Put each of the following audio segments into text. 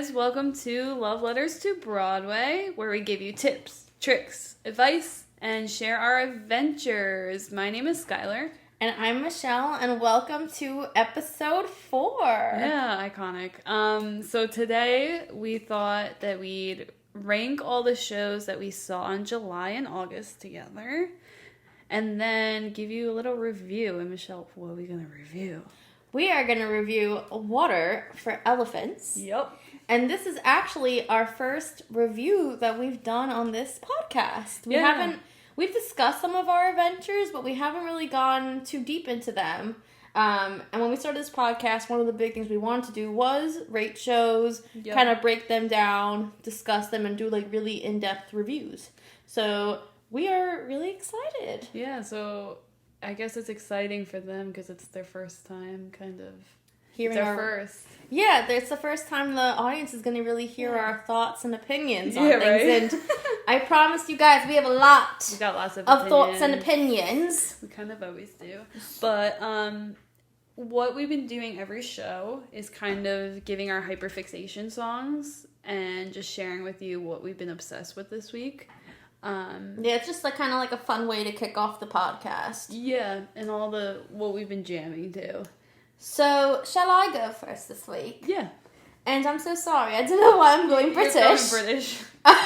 guys, welcome to Love Letters to Broadway, where we give you tips, tricks, advice, and share our adventures. My name is Skylar. And I'm Michelle, and welcome to episode 4. Yeah, iconic. So today we thought that we'd rank all the shows that we saw in July and August together, and then give you a little review. And Michelle, what are we going to review? We are going to review Water for Elephants. Yep. And this is actually our first review that we've done on this podcast. We've discussed some of our adventures, but we haven't really gone too deep into them. And when we started this podcast, one of the big things we wanted to do was rate shows, kind of break them down, discuss them, and do like really in-depth reviews. So we are really excited. Yeah, so I guess it's exciting for them because it's their first time kind of hearing our first. Yeah, it's the first time the audience is going to really hear our thoughts and opinions on things. Right? And I promise you guys, we have a lot We got lots of thoughts and opinions. We kind of always do. But what we've been doing every show is kind of giving our hyperfixation songs and just sharing with you what we've been obsessed with this week. Yeah, it's just like kind of like a fun way to kick off the podcast. Yeah, and all what we've been jamming to. So, shall I go first this week? Yeah. And I'm so sorry, I don't know why I'm going British. You're going British. You know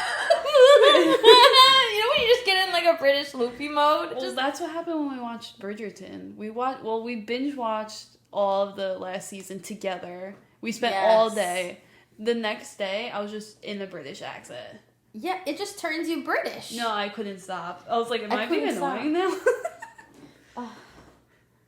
when you just get in like a British loopy mode? Well, that's what happened when we watched Bridgerton. We binge watched all of the last season together. We spent all day. The next day, I was just in a British accent. Yeah, it just turns you British. No, I couldn't stop. I was like, am I being annoying now?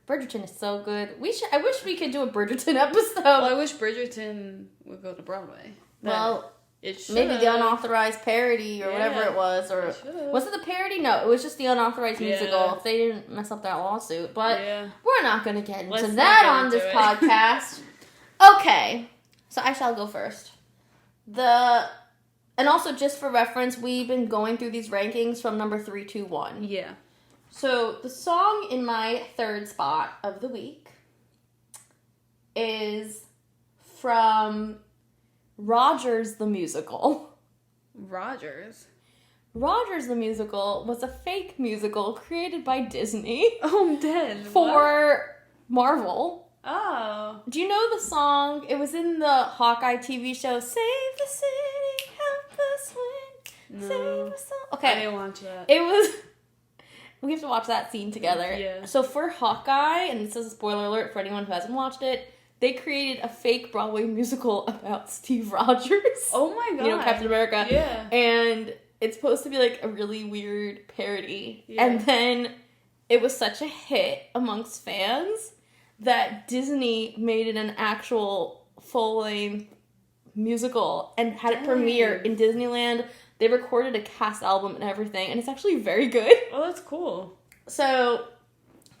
Bridgerton is so good. I wish we could do a Bridgerton episode. Well, I wish Bridgerton would go to Broadway. Well, it should. Maybe the unauthorized parody or whatever it was. Or was it the parody? No, it was just the unauthorized musical. If they didn't mess up that lawsuit. But we're not going to get into that on this podcast. Okay, so I shall go first. And also, just for reference, we've been going through these rankings from number 3 to 1. Yeah. So, the song in my third spot of the week is from Rogers the Musical. Rogers the Musical was a fake musical created by Disney. Oh, I'm dead. For Marvel. Oh. Do you know the song? It was in the Hawkeye TV show, Save the City, Help Us Win, No. Save Us All. Okay. I didn't watch that. It was... We have to watch that scene together. Yeah. So for Hawkeye, and this is a spoiler alert for anyone who hasn't watched it, they created a fake Broadway musical about Steve Rogers. Oh my god. You know, Captain America. Yeah. And it's supposed to be like a really weird parody. Yeah. And then it was such a hit amongst fans that Disney made it an actual full-length musical and had it premiere in Disneyland. They recorded a cast album and everything, and it's actually very good. Oh, that's cool. So,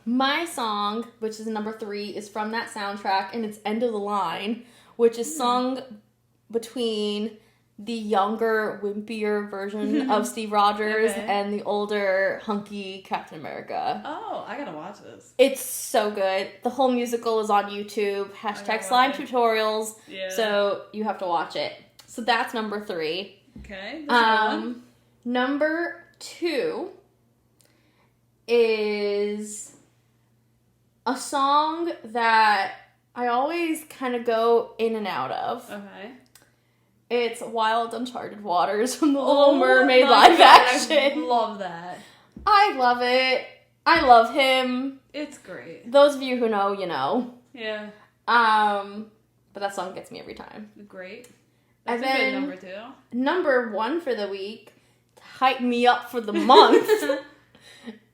my song, which is number 3, is from that soundtrack, and it's End of the Line, which is sung between the younger, wimpier version of Steve Rogers and the older, hunky Captain America. Oh, I gotta watch this. It's so good. The whole musical is on YouTube. #slime tutorials. Yeah. So, you have to watch it. So, that's number 3. Okay. Number 2 is a song that I always kind of go in and out of. Okay. It's Wild Uncharted Waters from the Little Mermaid live action. I love that. I love it. I love him. It's great. Those of you who know, you know. Yeah. But that song gets me every time. Great. That's and a then good number 2. Number 1 for the week, to hype me up for the month,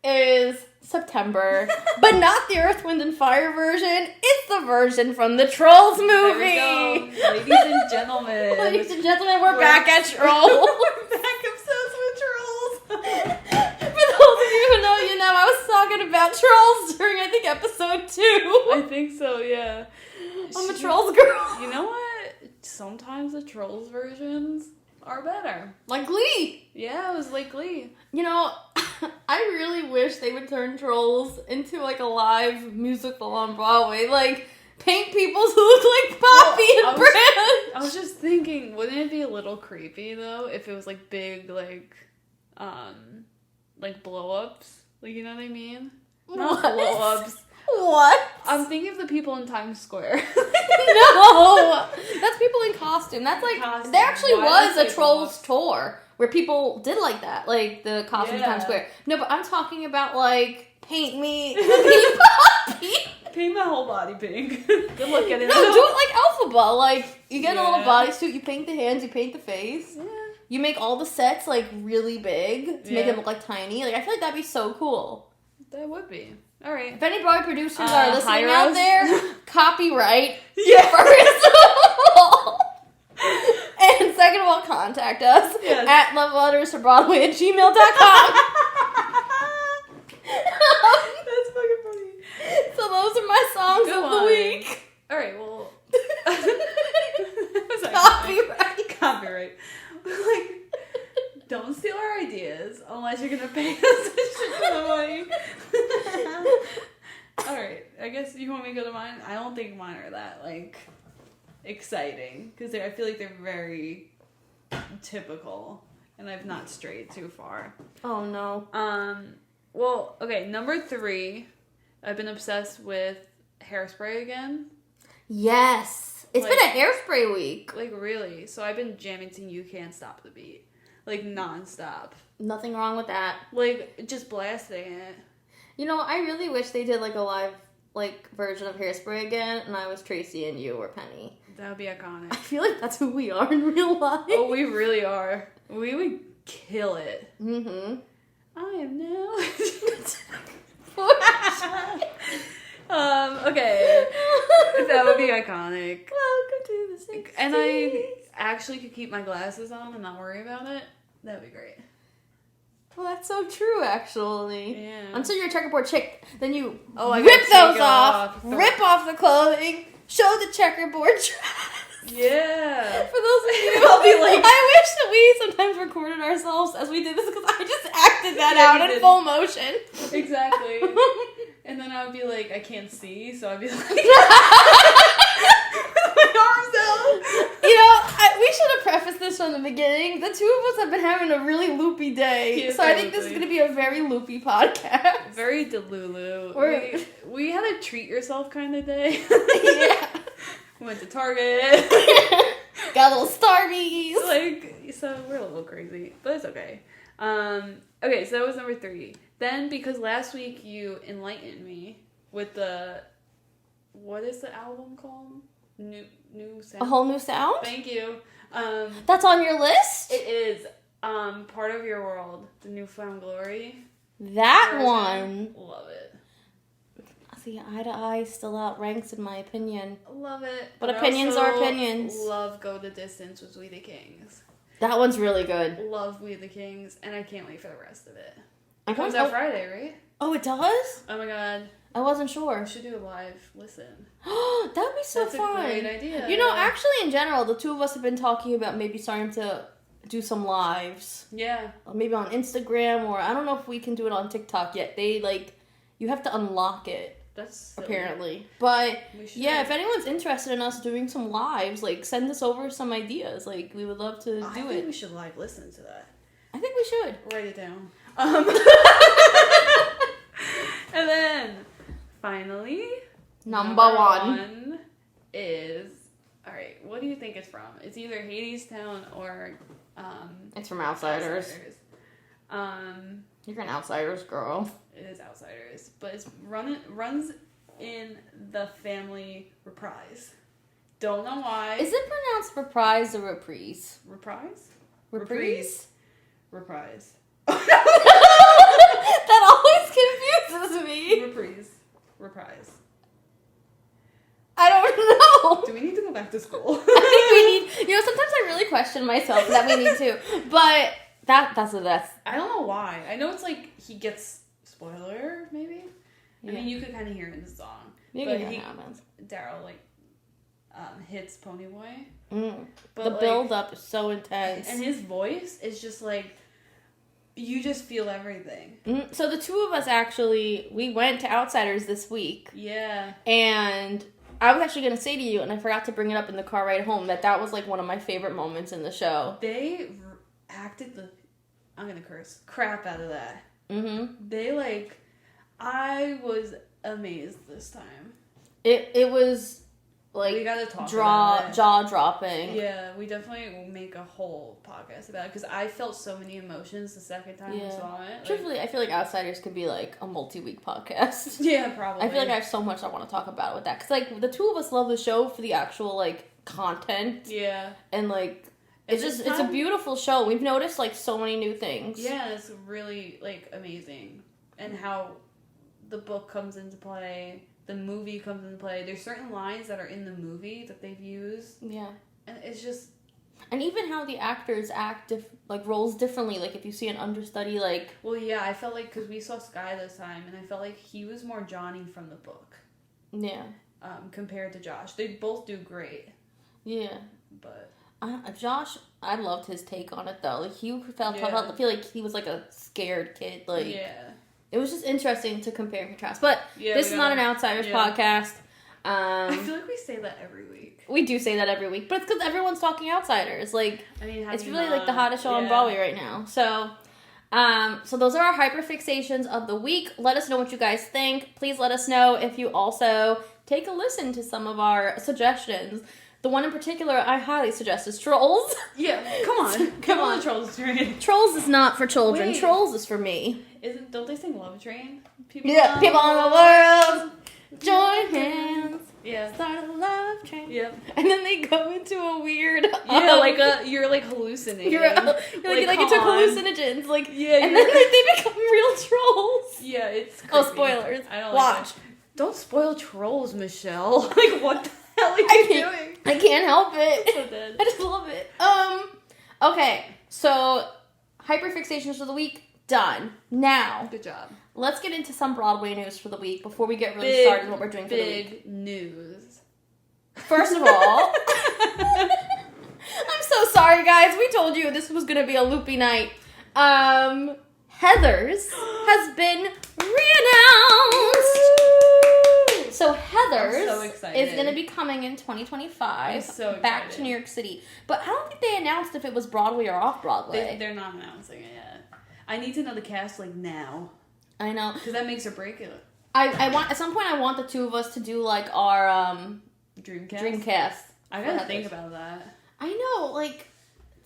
is September. But not the Earth, Wind, and Fire version. It's the version from the Trolls movie. There we go. Ladies and gentlemen. Ladies and gentlemen, we're back at Trolls. We're back obsessed with Trolls. For those of you who know, you know, I was talking about Trolls during, I think, episode 2. I think so, yeah. I'm a Trolls girl. You know what? Sometimes the Trolls versions are better. Like Glee. Yeah, it was like Glee. You know, I really wish they would turn Trolls into like a live musical on Broadway. Like, paint people who look like Poppy and Branch. I was just thinking, wouldn't it be a little creepy though if it was like big like blow-ups? Like, you know what I mean? Not blow-ups. What? I'm thinking of the people in Times Square. No! That's people in costume. That's like, Costume. there actually Why was a Trolls tour where people did like that. Like, the costume in Times Square. No, but I'm talking about like, paint me, paint Poppy. Paint my whole body pink. Good luck getting No, do it like Alphaba. Like, you get a little bodysuit, you paint the hands, you paint the face. Yeah. You make all the sets, like, really big to make them look like tiny. Like, I feel like that'd be so cool. That would be. All right. If any Broadway producers are listening out us. there, copyright. Yeah. First of all. And second of all, contact us at lovelettersforbroadway@gmail.com. That's fucking funny. So those are my songs of the week. All right, well. Copyright. Like, don't steal our ideas unless you're gonna pay us a shit ton of money. Alright, I guess you want me to go to mine? I don't think mine are that, like, exciting. Because I feel like they're very typical. And I've not strayed too far. Oh, no. Well, okay, number 3. I've been obsessed with Hairspray again. Yes. It's been a Hairspray week. Like, really. So I've been jamming to You Can't Stop the Beat. Like, nonstop. Nothing wrong with that. Like, just blasting it. You know, I really wish they did, like, a live, like, version of Hairspray again, and I was Tracy and you were Penny. That would be iconic. I feel like that's who we are in real life. Oh, we really are. We would kill it. Mm-hmm. I am now. Okay. That would be iconic. Welcome to the 60s. And I actually could keep my glasses on and not worry about it. That would be great. Well, that's so true, actually. Yeah. Until you're a checkerboard chick, then you I rip gotta those off, rip off the clothing, show the checkerboard dress. Yeah. For those of you, I'll be like, I wish that we sometimes recorded ourselves as we did this because I just acted that out in full motion. Exactly. And then I would be like, I can't see, so I'd be like, with my arms out. You know, we should have prefaced this from the beginning. The two of us have been having a really loopy day, so I think this is going to be a very loopy podcast. Very delulu. We had a treat yourself kind of day. Yeah. We went to Target. Got a little Starbies. Like, so we're a little crazy, but it's okay. Okay, so that was number 3. Then, because last week you enlightened me with what is the album called? New Sound? A Whole New Sound? Thank you. That's on your list? It is, Part of Your World, The Newfound Glory. That version. One. Love it. See, Eye to Eye still outranks in my opinion. Love it. But opinions are opinions. Love Go the Distance with We the Kings. That one's really good. Love We the Kings, and I can't wait for the rest of it. It comes out Friday, right? Oh, it does? Oh my god. I wasn't sure. We should do a live listen. That would be so fun. That's a great idea. You know, actually, in general, the two of us have been talking about maybe starting to do some lives. Yeah. Maybe on Instagram, or I don't know if we can do it on TikTok yet. You have to unlock it. That's silly. Apparently. But, yeah, if anyone's interested in us doing some lives, send us over some ideas. We would love to do it. I think we should live listen to that. I think we should. Write it down. And then, finally, number one is, alright, what do you think it's from? It's either Hadestown or, it's from Outsiders. You're an Outsiders girl. It is Outsiders, but it's runs in the family reprise. Don't know why. Is it pronounced reprise or reprise? Reprise? Reprise? Reprise. That always confuses me. Reprise. I don't know. Do we need to go back to school? I think we need. Sometimes I really question myself that we need to, but that's. I don't know why. I know it's he gets spoiler maybe. Yeah. I mean, you could kind of hear it in the song. Maybe Daryl hits Ponyboy. But the build up is so intense, and his voice is just you just feel everything. So the two of us actually, we went to Outsiders this week. Yeah. And I was actually going to say to you, and I forgot to bring it up in the car ride home, that was like one of my favorite moments in the show. They acted I'm going to curse, crap out of that. Mm-hmm. They I was amazed this time. It was like we gotta talk about it. Jaw dropping. Yeah, we definitely will make a whole podcast about it because I felt so many emotions the second time we saw it. Truthfully, I feel like Outsiders could be like a multi-week podcast. Yeah, probably. I feel like I have so much I want to talk about with that because like the two of us love the show for the actual like content. Yeah, and like it's a beautiful show. We've noticed like so many new things. Yeah, it's really like amazing, and how the book comes into play. The movie comes into play. There's certain lines that are in the movie that they've used. Yeah. And it's just... And even how the actors act, roles differently. Like, if you see an understudy, like... Well, yeah, I felt like... Because we saw Sky this time, and I felt like he was more Johnny from the book. Yeah. Compared to Josh. They both do great. Yeah. But... Josh, I loved his take on it, though. Like, I feel like he was, like, a scared kid. Like... Yeah. It was just interesting to compare and contrast. But this is not an Outsiders podcast. I feel like we say that every week. We do say that every week. But it's because everyone's talking Outsiders. Like, it's really like the hottest show on Broadway right now. So those are our hyperfixations of the week. Let us know what you guys think. Please let us know if you also take a listen to some of our suggestions. The one in particular I highly suggest is Trolls. Yeah, come on. Come on, the Trolls train. Trolls is not for children. Wait. Trolls is for me. Don't they sing Love Train? People on the world, join hands. Yeah. Start a love train. Yep. And then they go into a weird... you're like hallucinating. You're like you took hallucinogens. Like, yeah, and then they become real trolls. Yeah, it's creepy. Oh, spoilers. I don't watch. Like don't spoil Trolls, Michelle. Like, what the hell are you doing? I can't help it. So dead. I just love it. Okay, so hyperfixations for the week, done. Now. Good job. Let's get into some Broadway news for the week before we get really started what we're doing for the week. Big news. First of all, I'm so sorry, guys. We told you this was going to be a loopy night. Heathers has been reannounced. So Heathers is going to be coming in 2025 back to New York City. But I don't think they announced if it was Broadway or off Broadway. They're not announcing it yet. I need to know the cast like now. I know. Because that makes or break it. I want at some point I want the two of us to do like our Dreamcast. I gotta think about that. I know, like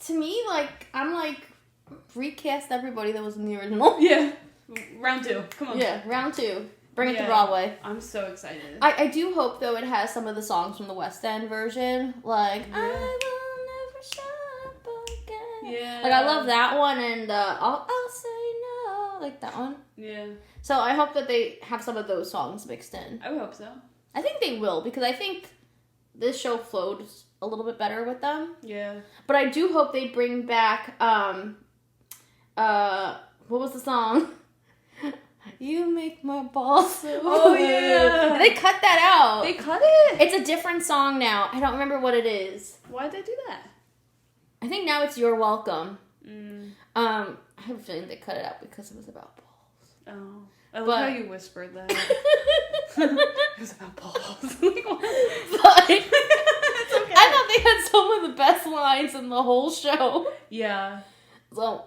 to me, like I'm like recast everybody that was in the original. Yeah. Round 2. Come on. Yeah, round 2. Bring it to Broadway. I'm so excited. I do hope though it has some of the songs from the West End version. Like I will never shut up again. Yeah. Like I love that one and I'll say no. Like that one. Yeah. So I hope that they have some of those songs mixed in. I would hope so. I think they will because I think this show flowed a little bit better with them. Yeah. But I do hope they bring back what was the song? You make my balls so yeah. They cut that out. They cut it? It's a different song now. I don't remember what it is. Why'd they do that? I think now it's You're Welcome. I have a feeling they cut it out because it was about balls. Oh. I love how you whispered that. It was about balls. But it's okay. I thought they had some of the best lines in the whole show. Yeah. So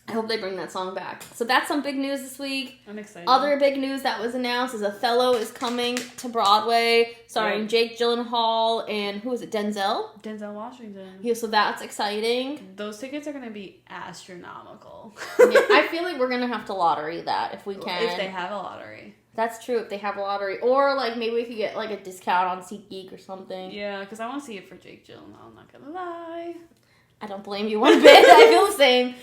I hope they bring that song back. So that's some big news this week. I'm excited. Other big news that was announced is Othello is coming to Broadway, starring Jake Gyllenhaal and who is it? Denzel Washington. Yeah, so that's exciting. Those tickets are going to be astronomical. Yeah, I feel like we're going to have to lottery that if we can. If they have a lottery. That's true, if they have a lottery. Or, like, maybe we could get, like, a discount on SeatGeek or something. Yeah, because I want to see it for Jake Gyllenhaal, I'm not going to lie. I don't blame you one bit. I feel the same.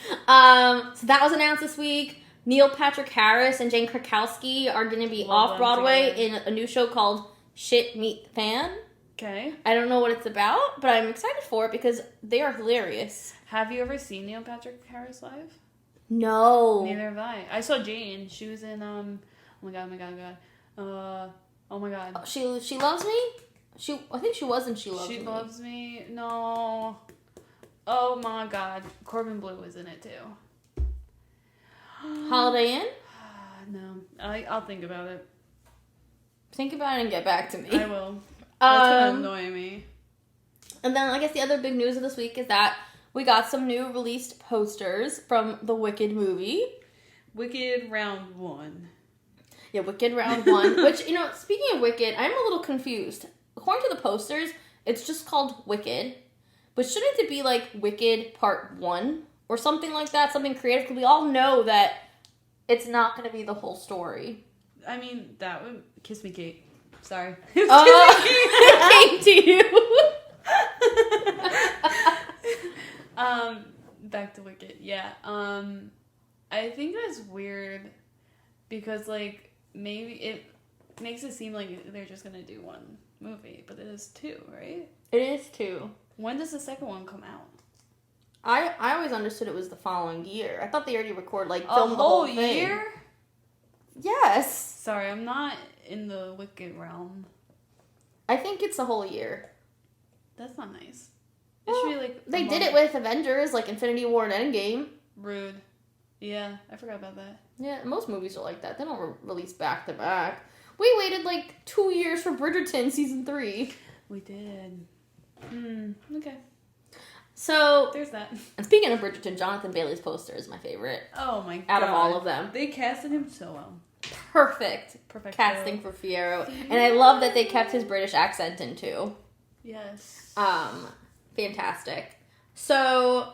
So that was announced this week. Neil Patrick Harris and Jane Krakowski are going to be off Broadway in a new show called Shit Meet the Fan. Okay. I don't know what it's about, but I'm excited for it because they are hilarious. Have you ever seen Neil Patrick Harris live? No. Neither have I. I saw Jane. She was in oh my god. She Loves Me? I think she was in She Loves Me. She Loves Me? No. Oh my god. Corbin Bleu was in it too. Holiday Inn? No. I'll think about it. Think about it and get back to me. I will. That's gonna annoy me. And then I guess the other big news of this week is that we got some new released posters from the Wicked movie. Wicked Round 1. Yeah, Wicked Round 1. Which, speaking of Wicked, I'm a little confused. According to the posters, it's just called Wicked. But shouldn't it be like Wicked Part 1? Or something like that? Something creative? Because we all know that it's not going to be the whole story. I mean, that would... Kiss Me, Kate. Sorry. It came to you. Back to Wicked. Yeah. I think that's weird because, like, maybe it makes it seem like they're just gonna do one movie, but it is 2, right? It is 2. When does the second one come out? I always understood it was the following year. I thought they already recorded, like, filmed the whole thing. Year? Yes. Sorry, I'm not in the Wicked realm. I think it's the whole year. That's not nice. It Well, should be like... They did it with Avengers, like Infinity War and Endgame. Rude. Yeah, I forgot about that. Yeah, most movies are like that. They don't release back to back. We waited like 2 years for Bridgerton season 3. We did. Okay. So, there's that. And speaking of Bridgerton, Jonathan Bailey's poster is my favorite. Oh my god. Out of all of them. They casted him so well. Perfect casting for Fiyero. And I love that they kept his British accent in too. Yes. Fantastic. So,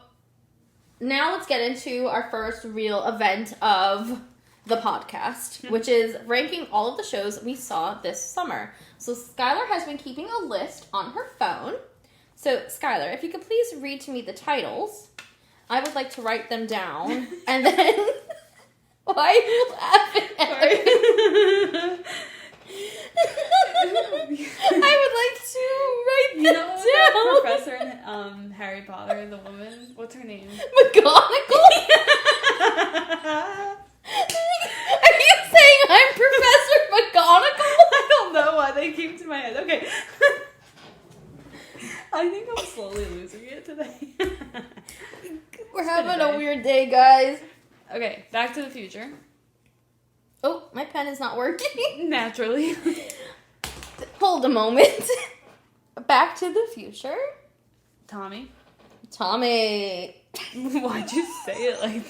now let's get into our first real event of the podcast, which is ranking all of the shows we saw this summer. So, Skylar has been keeping a list on her phone. So, Skylar, if you could please read to me the titles, I would like to write them down. And then... Why are you laughing at me? I would like to write them down. That professor in Harry Potter, the woman, what's her name? McGonagall? Are you saying I'm Professor McGonagall? I don't know why they came to my head. Okay. I think I'm slowly losing it today. We're having a weird day, guys. Okay, Back to the Future. Oh, my pen is not working. Naturally. Hold a moment. Back to the Future. Tommy. Why'd you say it like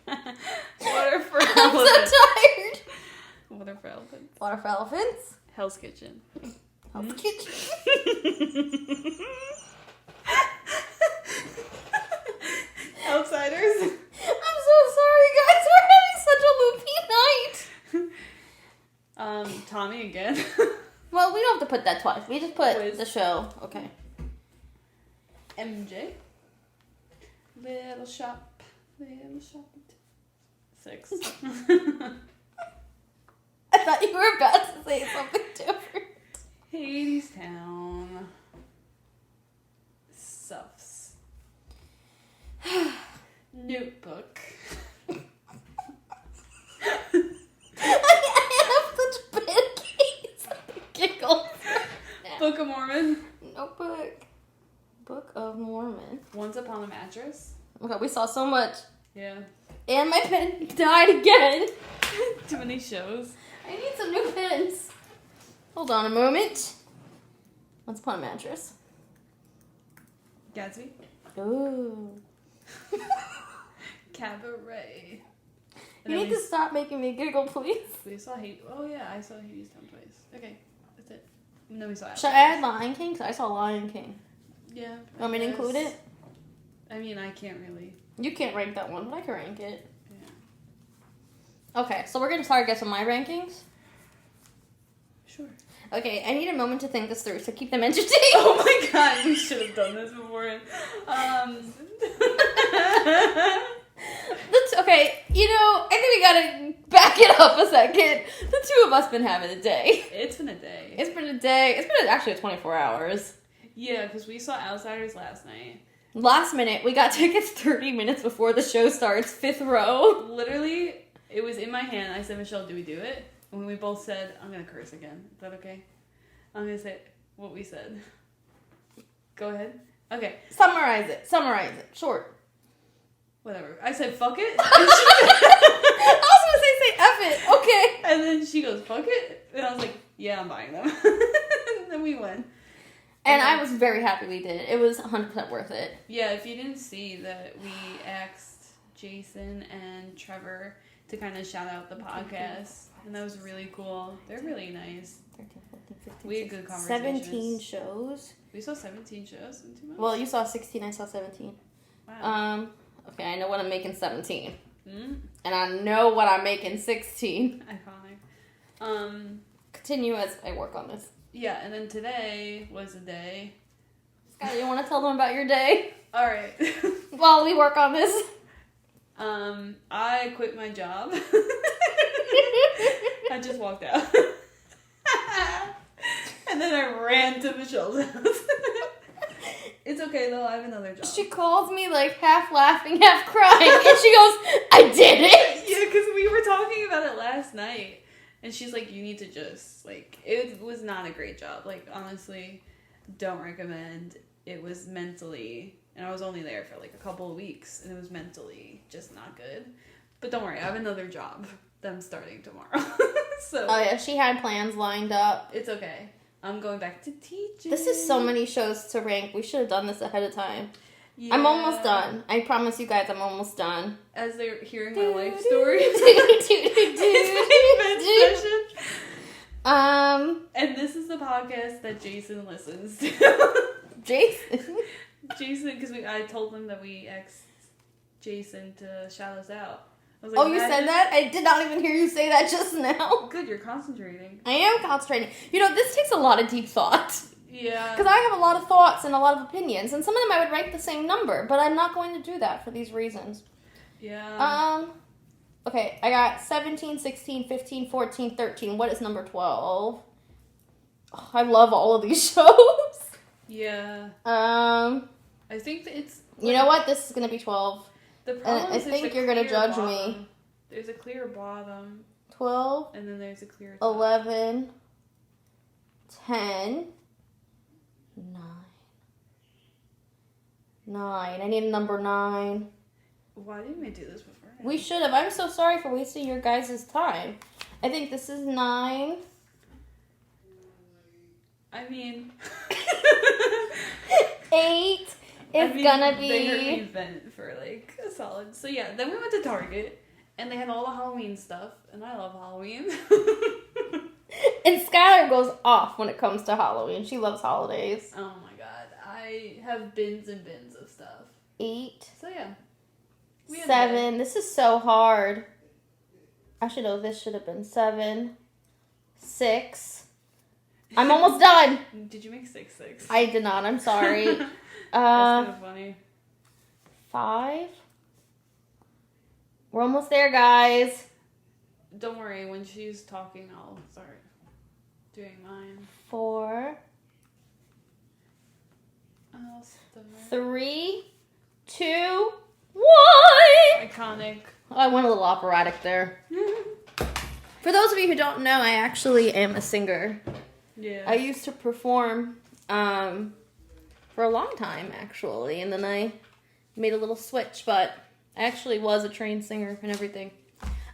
that? Water for I'm Elephants. so tired. Water for Elephants. Water for Elephants. Hell's Kitchen. Hell's Kitchen. Outsiders. I'm so sorry, guys. We're having such a loopy night. Tommy again. Well, we don't have to put that twice. We just put Quiz. the show. Okay. MJ. Little shop. 6. I thought you were about to say something different. Hadestown. Suffs. Notebook. I have such bad case. Giggle. Book of Mormon. Notebook. Book of Mormon. Once Upon a Mattress. Oh my god, we saw so much. Yeah. And my pen died again. Too many shows. I need some new pens. Hold on a moment. Once Upon a Mattress. Gatsby. Ooh. Cabaret. You need to stop making me giggle, please. We saw Hades. Oh yeah, I saw Hadestown twice. Okay, that's it. And then we saw. Should I add Lion King? Because I saw Lion King. Yeah. Want me to include it? I mean, I can't really. You can't rank that one, but I can rank it. Yeah. Okay, so we're going to start, I guess, with my rankings. Sure. Okay, I need a moment to think this through, so keep them entertained. Oh my god, we should have done this before. Okay, I think we gotta back it up a second. The two of us been having a day. It's been a day. It's been a day. It's been actually 24 hours. Yeah, because we saw Outsiders last night. Last minute, we got tickets 30 minutes before the show starts, 5th row. Literally, it was in my hand. I said, Michelle, do we do it? And we both said, I'm going to curse again. Is that okay? I'm going to say what we said. Go ahead. Okay. Summarize it. Short. Whatever. I said, fuck it. I was going to say F it. Okay. And then she goes, fuck it. And I was like, yeah, I'm buying them. And then we went. And I was very happy we did. It was 100% worth it. Yeah, if you didn't see that, we asked Jason and Trevor to kind of shout out the podcast. And that was really cool. They're really nice. 13, 14, 15, we had good conversations. 17 shows. We saw 17 shows in 2 months? Well, you saw 16, I saw 17. Wow. Okay, I know what I'm making 17. Mm. And I know what I'm making 16. Iconic. Continue as I work on this. Yeah, and then today was the day. Skylar, you want to tell them about your day? Alright. While we work on this. I quit my job. I just walked out. And then I ran to Michelle's house. It's okay though, I have another job. She calls me like half laughing, half crying, and she goes, I did it! Yeah, because we were talking about it last night. And she's like, you need to just, like, it was not a great job. Like, honestly, don't recommend. It was mentally, and I was only there for like a couple of weeks, and it was mentally just not good. But don't worry, I have another job that I'm starting tomorrow. So. Oh yeah, she had plans lined up. It's okay. I'm going back to teaching. This is so many shows to rank. We should have done this ahead of time. Yeah. I'm almost done. I promise you guys I'm almost done. As they're hearing my life story. And this is the podcast that Jason listens to. Jason, because I told them that we asked Jason to shout us out. I was like, oh, you said that? I did not even hear you say that just now. Good, you're concentrating. I am concentrating. You know, this takes a lot of deep thought. Yeah. Because I have a lot of thoughts and a lot of opinions, and some of them I would rank the same number, but I'm not going to do that for these reasons. Yeah. Okay, I got 17, 16, 15, 14, 13. What is number 12? Oh, I love all of these shows. Yeah. I think that it's... You know what? This is going to be 12. The problem is I think you're going to judge me. There's a clear bottom. 12. And then there's a clear top. 11. 10. 9. I need a number 9. Why didn't we do this before? We should have. I'm so sorry for wasting your guys' time. I think this is 9. I mean... 8 is gonna be... They heard me vent for like a solid... So yeah, then we went to Target, and they had all the Halloween stuff, and I love Halloween. And Skylar goes off when it comes to Halloween. She loves holidays. Oh my god. I have bins and bins of stuff. 8. So yeah. 7. This is so hard. I should know this should have been 7. 6. I'm almost done. Did you make 6? I did not. I'm sorry. That's kind of funny. 5. We're almost there, guys. Don't worry. When she's talking, I'll start doing mine. 4. I'll start. 3, 2, 1. Iconic. I went a little operatic there. For those of you who don't know, I actually am a singer. Yeah. I used to perform for a long time, actually, and then I made a little switch, but I actually was a trained singer and everything.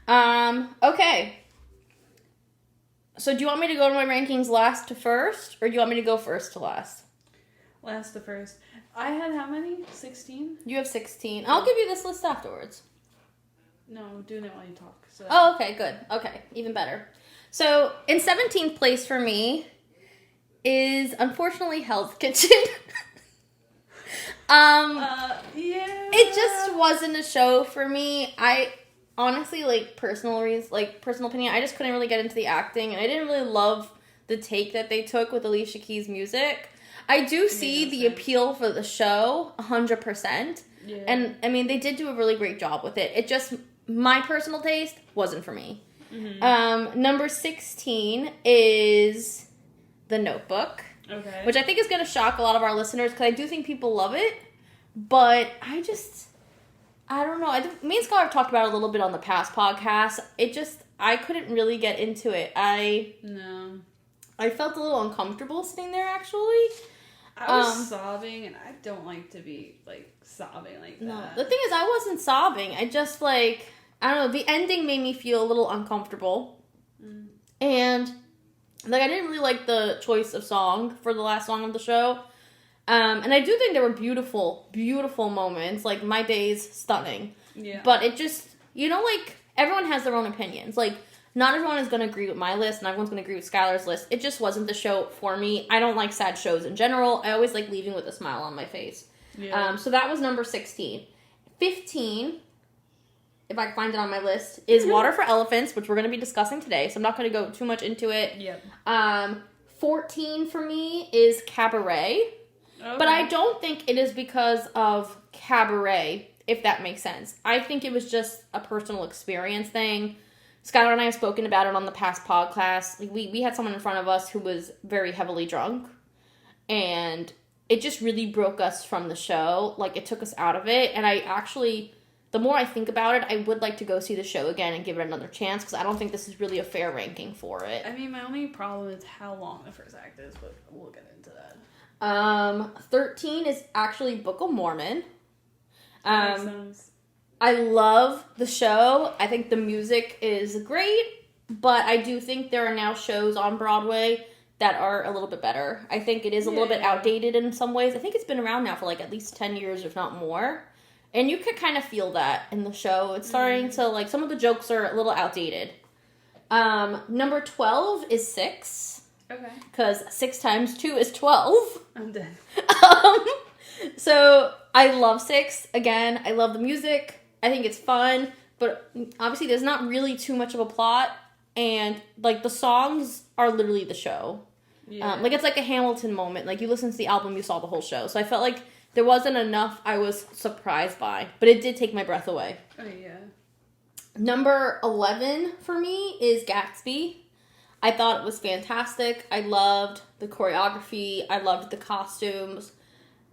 Okay. So do you want me to go to my rankings last to first, or do you want me to go first to last? Last to first. I had how many? 16? You have 16. I'll give you this list afterwards. No, I'm doing it while you talk. So. Oh, okay, good. Okay, even better. So, in 17th place for me is, unfortunately, Hell's Kitchen. Yeah. It just wasn't a show for me. I honestly, personal opinion, I just couldn't really get into the acting, and I didn't really love the take that they took with Alicia Keys' music. I do see the appeal for the show 100%. Yeah. And I mean, they did do a really great job with it. It just, my personal taste wasn't for me. Mm-hmm. Number 16 is The Notebook. Okay. Which I think is going to shock a lot of our listeners, because I do think people love it. But I don't know. Me and Skylar have talked about it a little bit on the past podcast. I couldn't really get into it. I felt a little uncomfortable sitting there, actually. I was sobbing, and I don't like to be, sobbing like that. No, the thing is, I wasn't sobbing. I just, I don't know, the ending made me feel a little uncomfortable. Mm. And Like, I didn't really like the choice of song for the last song of the show. And I do think there were beautiful, beautiful moments. Like, My Day's stunning. Yeah. But it just, like, everyone has their own opinions. Like, not everyone is going to agree with my list, and everyone's going to agree with Skylar's list. It just wasn't the show for me. I don't like sad shows in general. I always like leaving with a smile on my face. Yeah. So that was number 16. 15, if I can find it on my list, is Water for Elephants, which we're going to be discussing today, so I'm not going to go too much into it. Yep. 14 for me is Cabaret. Okay. But I don't think it is because of Cabaret, if that makes sense. I think it was just a personal experience thing. Skylar and I have spoken about it on the past podcast. Like, we had someone in front of us who was very heavily drunk, and it just really broke us from the show. Like, it took us out of it, and I actually, the more I think about it, I would like to go see the show again and give it another chance, because I don't think this is really a fair ranking for it. I mean, my only problem is how long the first act is, but we'll get into that. 13 is actually Book of Mormon. Makes sense. I love the show. I think the music is great, but I do think there are now shows on Broadway that are a little bit better. I think it is a little bit outdated in some ways. I think it's been around now for like at least 10 years, if not more. And you could kind of feel that in the show. It's starting to, like, some of the jokes are a little outdated. Number 12 is 6. Okay. Because 6 times 2 is 12. I'm dead. So I love 6. Again, I love the music. I think it's fun. But obviously there's not really too much of a plot. And, like, the songs are literally the show. Yeah. Like, it's like a Hamilton moment. Like, you listen to the album, you saw the whole show. So I felt like there wasn't enough I was surprised by. But it did take my breath away. Oh, yeah. Number 11 for me is Gatsby. I thought it was fantastic. I loved the choreography. I loved the costumes.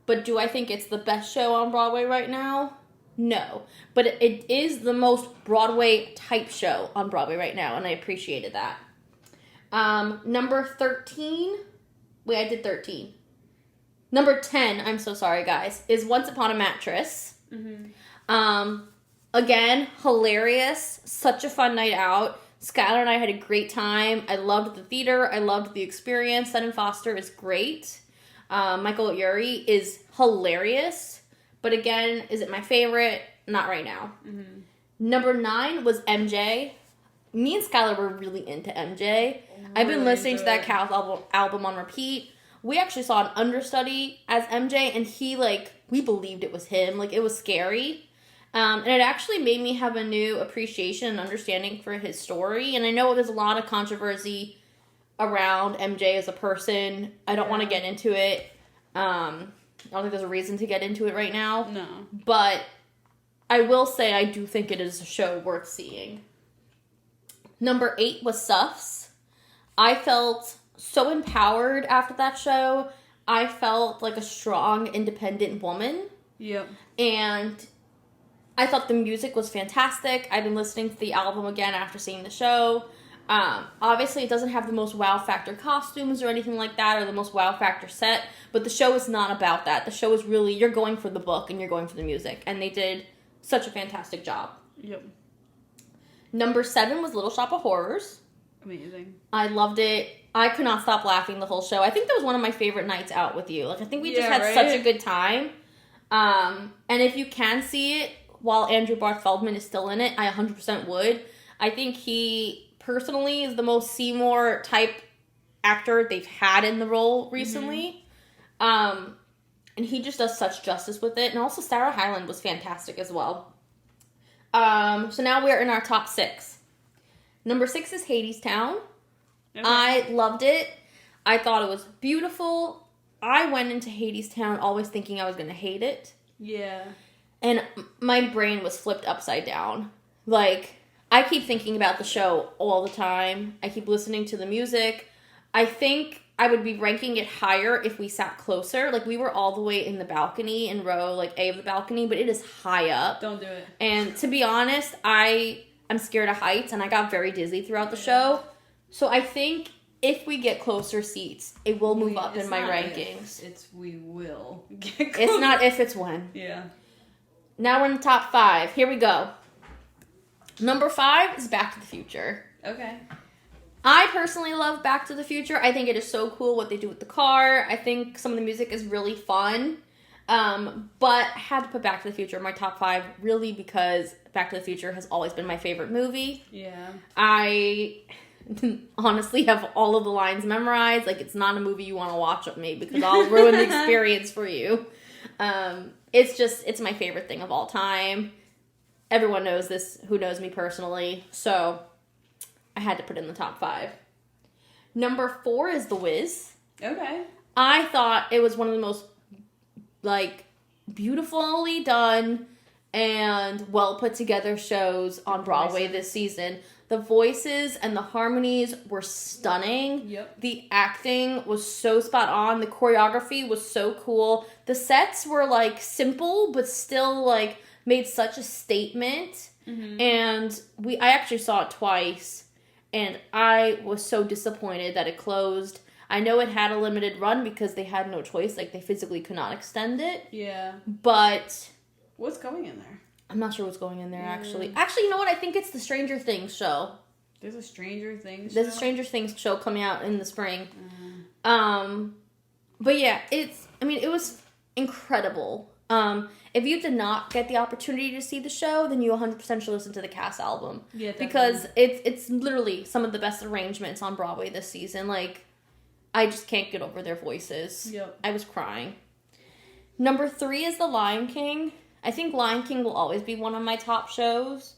But do I think it's the best show on Broadway right now? No. But it is the most Broadway type show on Broadway right now, and I appreciated that. Number 13. Wait, I did 13. Number 10, I'm so sorry, guys, is Once Upon a Mattress. Mm-hmm. Again, hilarious. Such a fun night out. Skylar and I had a great time. I loved the theater. I loved the experience. Sutton Foster is great. Michael Urie is hilarious. But again, is it my favorite? Not right now. Mm-hmm. Number 9 was MJ. Me and Skylar were really into MJ. I've been listening to that Cal album on repeat. We actually saw an understudy as MJ, and we believed it was him. Like, it was scary. And it actually made me have a new appreciation and understanding for his story. And I know there's a lot of controversy around MJ as a person. I don't want to get into it. I don't think there's a reason to get into it right now. No. But I will say I do think it is a show worth seeing. Number 8 was Suffs. I felt so empowered after that show. I felt like a strong, independent woman. Yep. And I thought the music was fantastic. I've been listening to the album again after seeing the show. Obviously, it doesn't have the most wow factor costumes or anything like that, or the most wow factor set, but the show is not about that. The show is really, you're going for the book and you're going for the music, and they did such a fantastic job. Yep. Number 7 was Little Shop of Horrors. Amazing. I loved it. I could not stop laughing the whole show. I think that was one of my favorite nights out with you. Like, I think we just had such a good time. And if you can see it while Andrew Barth Feldman is still in it, I 100% would. I think he personally is the most Seymour type actor they've had in the role recently. Mm-hmm. And he just does such justice with it. And also Sarah Hyland was fantastic as well. So now we're in our top 6. Number 6 is Hadestown. Okay. I loved it. I thought it was beautiful. I went into Hadestown always thinking I was going to hate it. Yeah. And my brain was flipped upside down. Like, I keep thinking about the show all the time. I keep listening to the music. I think I would be ranking it higher if we sat closer. Like, we were all the way in the balcony, in row, like, A of the balcony, but it is high up. Don't do it. And to be honest, I'm scared of heights, and I got very dizzy throughout the show. So I think if we get closer seats, it will move up in my rankings. We will get closer. It's not if, it's when. Yeah. Now we're in the top 5. Here we go. Number 5 is Back to the Future. Okay. I personally love Back to the Future. I think it is so cool what they do with the car. I think some of the music is really fun. But I had to put Back to the Future in my top 5 really because Back to the Future has always been my favorite movie. Yeah. I honestly have all of the lines memorized. Like, it's not a movie you want to watch with me because I'll ruin the experience for you. It's my favorite thing of all time. Everyone knows this who knows me personally. So I had to put it in the top 5. Number 4 is The Wiz. Okay. I thought it was one of the most, like, beautifully done and well put together shows on Broadway this season. The voices and the harmonies were stunning. Yep. The acting was so spot on. The choreography was so cool. The sets were, like, simple but still, like, made such a statement. Mm-hmm. And I actually saw it twice. And I was so disappointed that it closed. I know it had a limited run because they had no choice. Like, they physically could not extend it. Yeah. But what's going in there? I'm not sure what's going in there, actually. Actually, you know what? I think it's the Stranger Things show. There's a Stranger Things show? There's a Stranger Things show coming out in the spring. But yeah, it was incredible. If you did not get the opportunity to see the show, then you 100% should listen to the cast album. Yeah, definitely. Because it's literally some of the best arrangements on Broadway this season. Like, I just can't get over their voices. Yep. I was crying. Number 3 is The Lion King. I think Lion King will always be one of my top shows.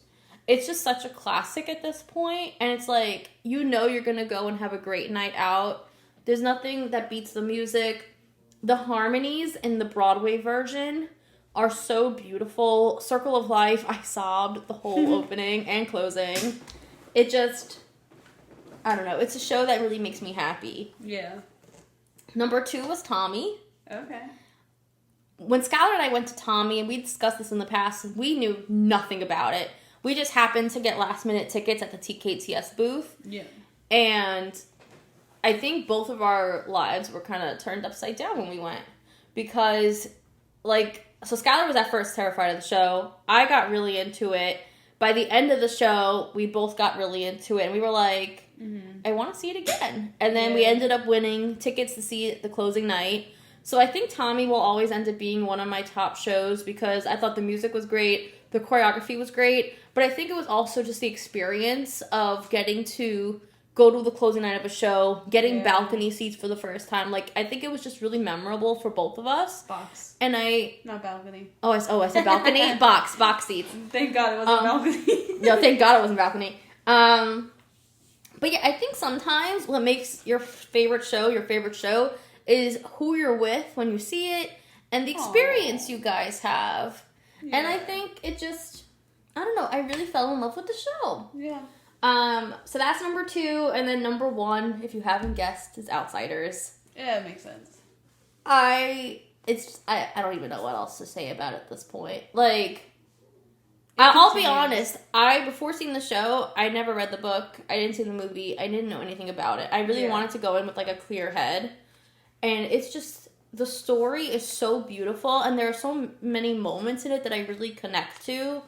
It's just such a classic at this point, and it's like, you know you're gonna go and have a great night out. There's nothing that beats the music. The harmonies in the Broadway version are so beautiful. Circle of Life, I sobbed the whole opening and closing. It just, I don't know, it's a show that really makes me happy. Yeah. Number 2 was Tommy. Okay. When Skylar and I went to Tommy, and we discussed this in the past, we knew nothing about it. We just happened to get last-minute tickets at the TKTS booth. Yeah. And I think both of our lives were kind of turned upside down when we went. Because, like, so Skylar was at first terrified of the show. I got really into it. By the end of the show, we both got really into it. And we were like, I want to see it again. And then we ended up winning tickets to see it the closing night. So I think Tommy will always end up being one of my top shows because I thought the music was great, the choreography was great, but I think it was also just the experience of getting to go to the closing night of a show, getting balcony seats for the first time. Like, I think it was just really memorable for both of us. Box. And I... Not balcony. I said balcony? Box seats. Thank God it wasn't balcony. No, thank God it wasn't balcony. But yeah, I think sometimes what makes your favorite show is who you're with when you see it and the experience you guys have. Yeah. And I think it just, I don't know, I really fell in love with the show. Yeah. So that's number 2, and then number 1, if you haven't guessed, is Outsiders. Yeah, it makes sense. I don't even know what else to say about it at this point. Like, I'll be honest, before seeing the show, I never read the book, I didn't see the movie, I didn't know anything about it. I really wanted to go in with, like, a clear head. And it's just, the story is so beautiful, and there are so many moments in it that I really connect to.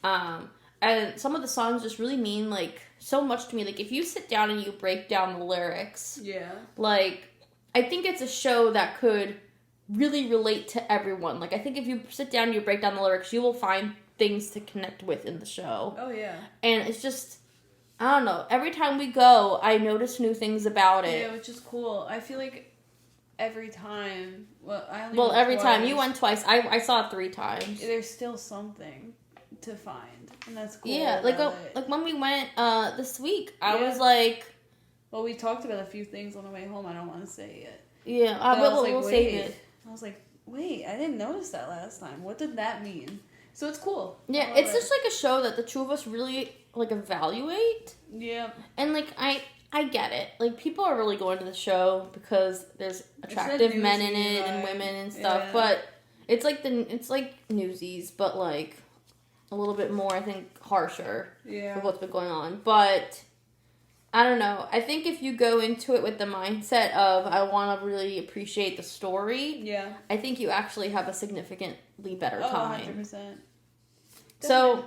And some of the songs just really mean, like, so much to me. Like, if you sit down and you break down the lyrics, like, I think it's a show that could really relate to everyone. Like, I think if you sit down and you break down the lyrics, you will find things to connect with in the show. Oh, yeah. And it's just, I don't know, every time we go, I notice new things about it. Yeah, which is cool. I feel like every time. Every time. You went twice. I saw it 3 times. There's still something to find, and that's cool. Yeah, like when we went this week, I was like... Well, we talked about a few things on the way home. I don't want to say it. Yeah, we'll save it. I was like, wait, I didn't notice that last time. What did that mean? So it's cool. Yeah, it's just like a show that the 2 of us really like evaluate. Yeah. And like I get it. Like, people are really going to the show because there's attractive men in it and women and stuff. Yeah. But it's like Newsies, but like a little bit more, I think, harsher for what's been going on. But I don't know. I think if you go into it with the mindset of, I want to really appreciate the story, I think you actually have a significantly better time. 100%. So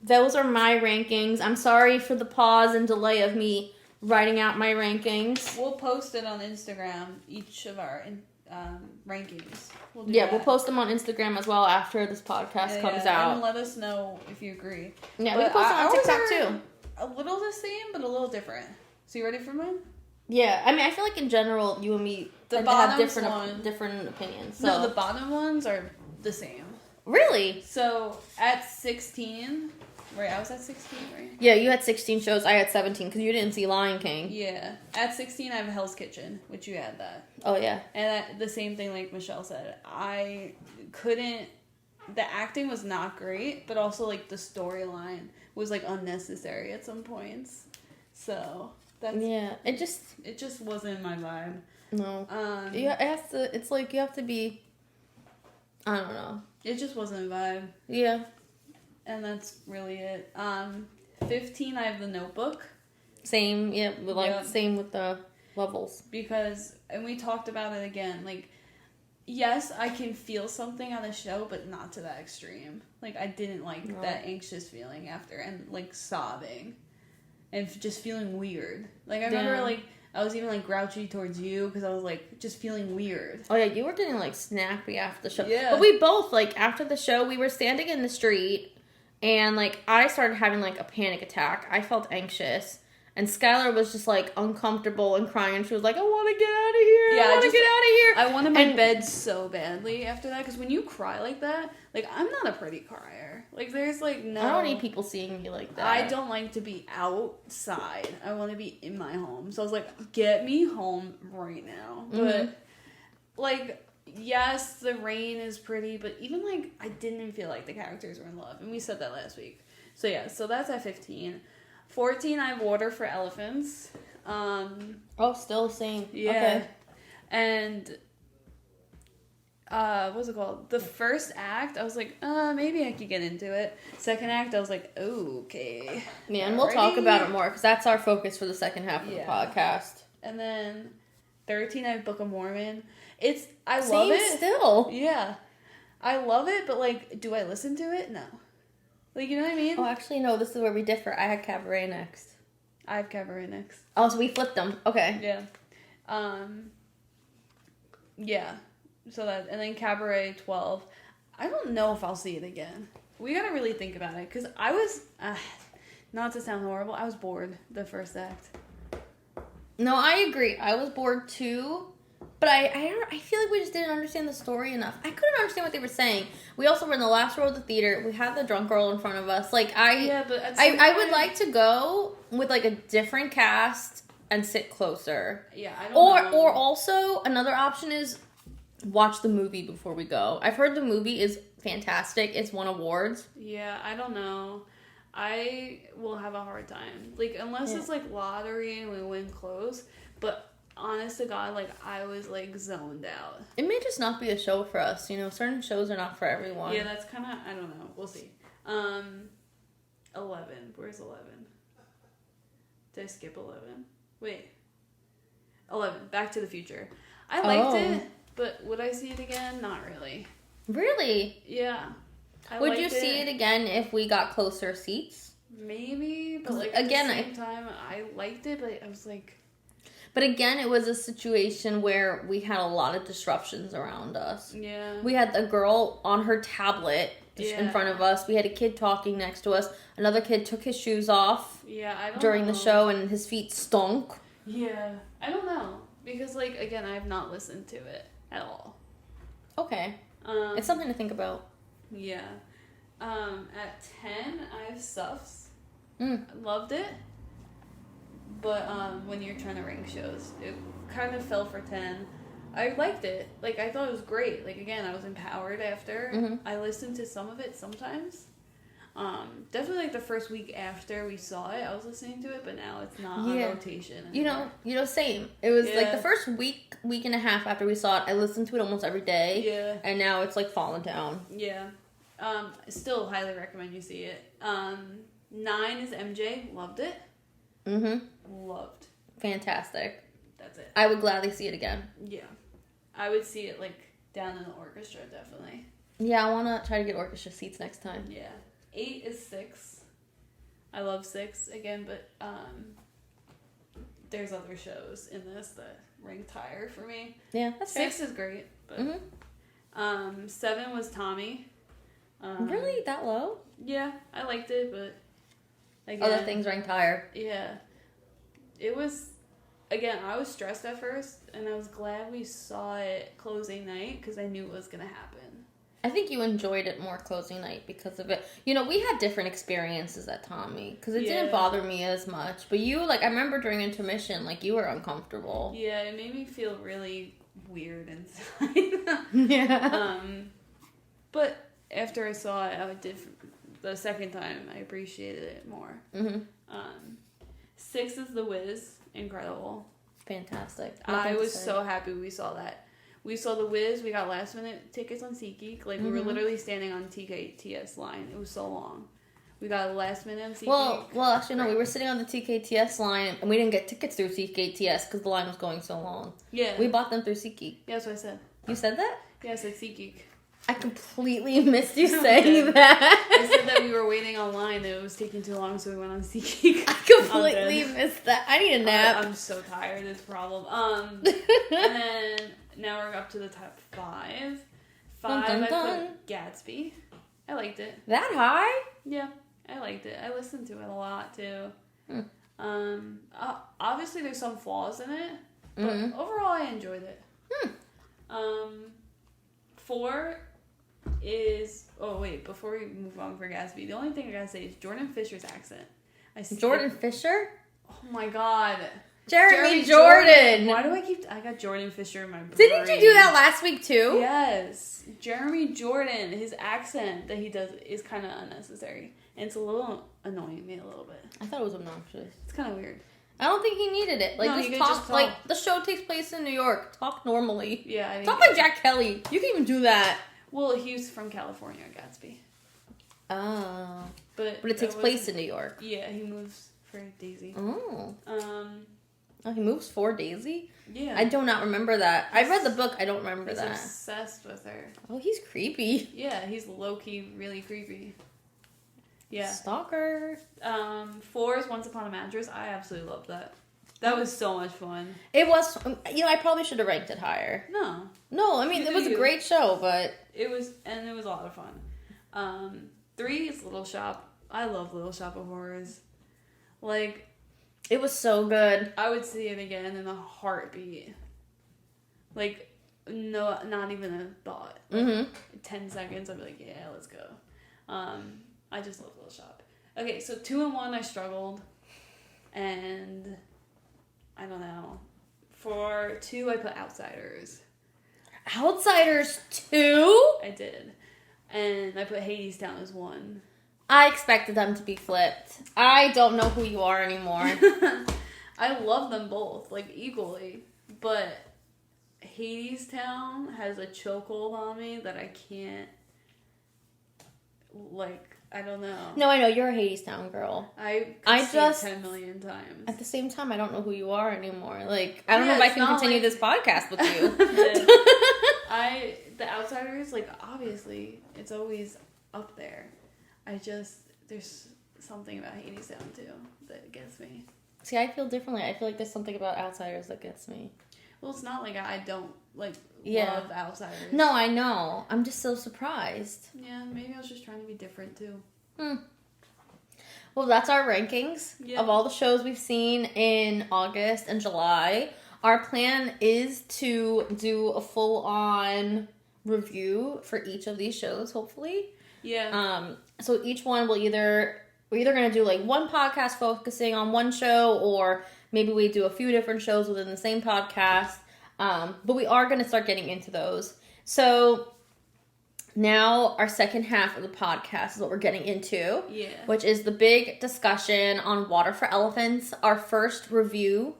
those are my rankings. I'm sorry for the pause and delay of me writing out my rankings. We'll post it on Instagram, each of our rankings. We'll post them on Instagram as well after this podcast comes out. And let us know if you agree. Yeah, we can post it on TikTok too. A little the same, but a little different. So you ready for mine? Yeah, I mean, I feel like in general, you and me have different opinions. So. No, the bottom ones are the same. Really? So at 16, right? I was at 16, right? Yeah, you had 16 shows. I had 17 because you didn't see Lion King. Yeah. At 16, I have Hell's Kitchen, which you had that. Oh, yeah. And the same thing like Michelle said. I couldn't... The acting was not great, but also like the storyline was like unnecessary at some points. So... It just wasn't my vibe. No. It's like you have to be, I don't know. It just wasn't a vibe. Yeah. And that's really it. 15, I have The Notebook. Same, yeah, same with the levels. Because, and we talked about it again, like, yes, I can feel something on the show, but not to that extreme. Like, I didn't like that anxious feeling after, and like sobbing. And just feeling weird. Like, I remember, like, I was even, like, grouchy towards you because I was, like, just feeling weird. Oh, yeah, you were getting, like, snappy after the show. Yeah. But we both, like, after the show, we were standing in the street, and, like, I started having, like, a panic attack. I felt anxious. And Skylar was just, like, uncomfortable and crying, and she was like, I want to get out of here. Yeah, I want to get out of here. I wanted my bed so badly after that, because when you cry like that, like, I'm not a pretty crier. Like, there's, like, no... I don't need people seeing me like that. I don't like to be outside. I want to be in my home. So I was like, get me home right now. Mm-hmm. But, like, yes, the rain is pretty, but even, like, I didn't feel like the characters were in love. And we said that last week. So, yeah, so that's at 15. 14, I have Water for Elephants. Still the same. Yeah. Okay. And... what's it called? The first act, I was like, maybe I could get into it. Second act, I was like, okay. Yeah, and we'll talk about it more, because that's our focus for the second half of the podcast. And then 13, I have Book of Mormon. I love it. Still. Yeah. I love it, but, like, do I listen to it? No. Like, you know what I mean? Oh, actually, no, this is where we differ. I had Cabaret next. I have Cabaret next. Oh, so we flipped them. Okay. Yeah. Yeah. So that, and then Cabaret 12. I don't know if I'll see it again. We gotta really think about it, because I was, not to sound horrible, I was bored the first act. No, I agree. I was bored too, but I feel like we just didn't understand the story enough. I couldn't understand what they were saying. We also were in the last row of the theater. We had the drunk girl in front of us. Like, I would like to go with, like, a different cast and sit closer. Yeah, I don't know. Or also, another option is watch the movie before we go. I've heard the movie is fantastic. It's won awards. Yeah, I don't know. I will have a hard time. Like, unless it's, like, lottery and we win close. But, honest to God, like, I was, like, zoned out. It may just not be a show for us. You know, certain shows are not for everyone. Yeah, that's kind of, I don't know. We'll see. 11. Where's 11? Did I skip 11? Wait. 11. Back to the Future. I liked it. But would I see it again? Not really. Really? Yeah. Would you see it again if we got closer seats? Maybe, but like again, at the same time, I liked it, but I was like... But again, it was a situation where we had a lot of disruptions around us. Yeah. We had a girl on her tablet in front of us. We had a kid talking next to us. Another kid took his shoes off during the show, and his feet stunk. Yeah. I don't know. Because, like, again, I have not listened to it at all. Okay. It's something to think about. Yeah. At 10, I have Suffs. Loved it. But when you're trying to rank shows, it kind of fell for 10. I liked it. Like, I thought it was great. Like, again, I was empowered after. Mm-hmm. I listened to some of it sometimes. Definitely, like, the first week after we saw it, I was listening to it, but now it's not on rotation anymore. You know, same. It was, like, the first week and a half after we saw it, I listened to it almost every day. Yeah. And now it's, like, fallen down. Yeah. Still highly recommend you see it. 9 is MJ. Loved it. Mm-hmm. Loved. Fantastic. That's it. I would gladly see it again. Yeah. I would see it, like, down in the orchestra, definitely. Yeah, I want to try to get orchestra seats next time. Yeah. 8 is 6. I love 6 again, but there's other shows in this that ranked higher for me. Yeah, that's 6 is great, but 7 was Tommy. Really? That low? Yeah, I liked it, but again, other things ranked higher. Yeah. It was, again, I was stressed at first, and I was glad we saw it closing night, because I knew it was going to happen. I think you enjoyed it more closing night because of it. You know, we had different experiences at Tommy, because it didn't bother me as much. But you, like, I remember during intermission, like, you were uncomfortable. Yeah, it made me feel really weird inside. Yeah. But after I saw it, I did the second time, I appreciated it more. 6 is The Wiz. Incredible. Fantastic. I was so happy we saw that. We saw The Wiz. We got last minute tickets on SeatGeek. Like, we were literally standing on TKTS line. It was so long. We got a last minute on SeatGeek. Well, actually, no. We were sitting on the TKTS line, and we didn't get tickets through TKTS because the line was going so long. Yeah. We bought them through SeatGeek. Yeah, that's what I said. You said that? Yeah, I said SeatGeek. I completely missed you saying that. I said that we were waiting online and it was taking too long, so we went on SeatGeek. I completely missed that. I need a nap. I'm so tired. It's a problem. And then now we're up to the top 5. 5, Dun, dun, dun. I put Gatsby. I liked it. That high? Yeah, I liked it. I listened to it a lot too. Obviously there's some flaws in it, but overall I enjoyed it. 4 is... Oh, wait. Before we move on for Gatsby, the only thing I gotta say is Jordan Fisher's accent. Jordan Fisher? Oh, my God. Jeremy Jordan. Why do I got Jordan Fisher in my brain. Didn't you do that last week, too? Yes. Jeremy Jordan, his accent that he does is kind of unnecessary. And it's a little annoying me a little bit. I thought it was obnoxious. It's kind of weird. I don't think he needed it. Like, No, just talk. Like, the show takes place in New York. Talk normally. Yeah, I think talk like Jack Kelly. You can even do that. Well, he's from California, Gatsby. Oh. But it takes place in New York. Yeah, he moves for Daisy. Oh. Oh, he moves for Daisy? Yeah. I do not remember that. I read the book. I don't remember that. He's obsessed with her. Oh, he's creepy. Yeah, he's low-key really creepy. Yeah. Stalker. 4 is Once Upon a Mattress. I absolutely love that. That was so much fun. It was, I probably should have ranked it higher. No, I mean, it was a great show, but... It was a lot of fun. 3 is Little Shop. I love Little Shop of Horrors. Like... It was so good. I would see it again in a heartbeat. Like, no, not even a thought. 10 seconds, I'd be like, yeah, let's go. I just love Little Shop. Okay, so 2 and 1, I struggled. And... I don't know. For 2, I put Outsiders. Outsiders 2? I did. And I put Hades Town as 1. I expected them to be flipped. I don't know who you are anymore. I love them both, like, equally. But Hades Town has a chokehold on me that I can't, like, I don't know. No, I know. You're a Hades Town girl. I just 10 million times. At the same time, I don't know who you are anymore. Like, I don't know if I can continue this podcast with you. The Outsiders, like, obviously, it's always up there. There's something about Hades Town, too, that gets me. See, I feel differently. I feel like there's something about Outsiders that gets me. Well, it's not like I don't, like, love Outsiders. No, I know. I'm just so surprised. Yeah, maybe I was just trying to be different, too. Well, that's our rankings of all the shows we've seen in August and July. Our plan is to do a full-on review for each of these shows, hopefully. Yeah. So each one we're either going to do like one podcast focusing on one show, or maybe we do a few different shows within the same podcast. But we are going to start getting into those. So now our second half of the podcast is what we're getting into. Yeah. Which is the big discussion on Water for Elephants, our first review.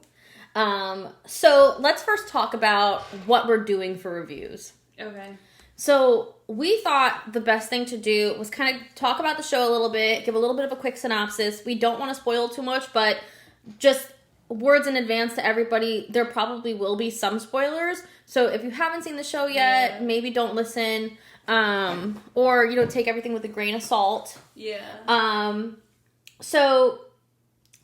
So let's first talk about what we're doing for reviews. Okay. So we thought the best thing to do was kind of talk about the show a little bit, give a little bit of a quick synopsis. We don't want to spoil too much, but just words in advance to everybody, there probably will be some spoilers. So if you haven't seen the show yet, maybe don't listen, or, take everything with a grain of salt. Yeah. So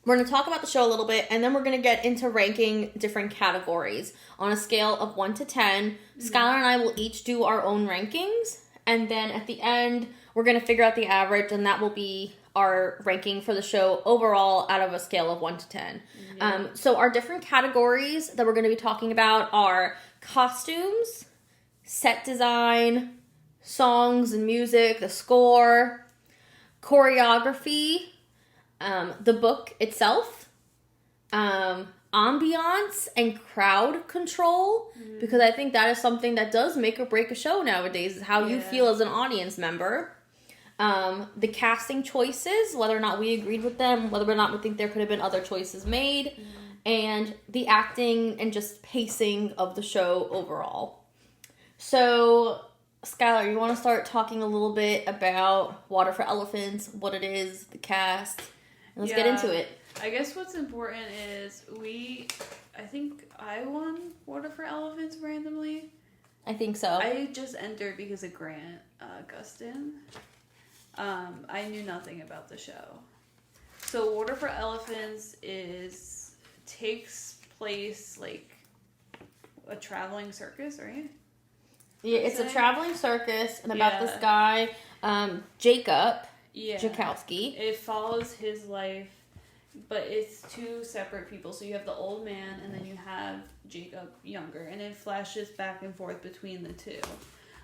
We're going to talk about the show a little bit, and then we're going to get into ranking different categories on a scale of 1 to 10. Skylar and I will each do our own rankings, and then at the end, we're going to figure out the average, and that will be our ranking for the show overall out of a scale of 1 to 10. Yeah. So our different categories that we're going to be talking about are costumes, set design, songs and music, the score, choreography, the book itself, ambiance and crowd control, because I think that is something that does make or break a show nowadays, is how you feel as an audience member. The casting choices, whether or not we agreed with them, whether or not we think there could have been other choices made, and the acting and just pacing of the show overall. So, Skylar, you want to start talking a little bit about Water for Elephants, what it is, the cast, and let's get into it. I guess what's important is I think I won Water for Elephants randomly. I think so. I just entered because of Grant Gustin. I knew nothing about the show. So Water for Elephants takes place like a traveling circus, right? Yeah, it's a traveling circus and about this guy, Jacob Jakowski. It follows his life, but it's two separate people. So you have the old man and then you have Jacob younger, and it flashes back and forth between the two.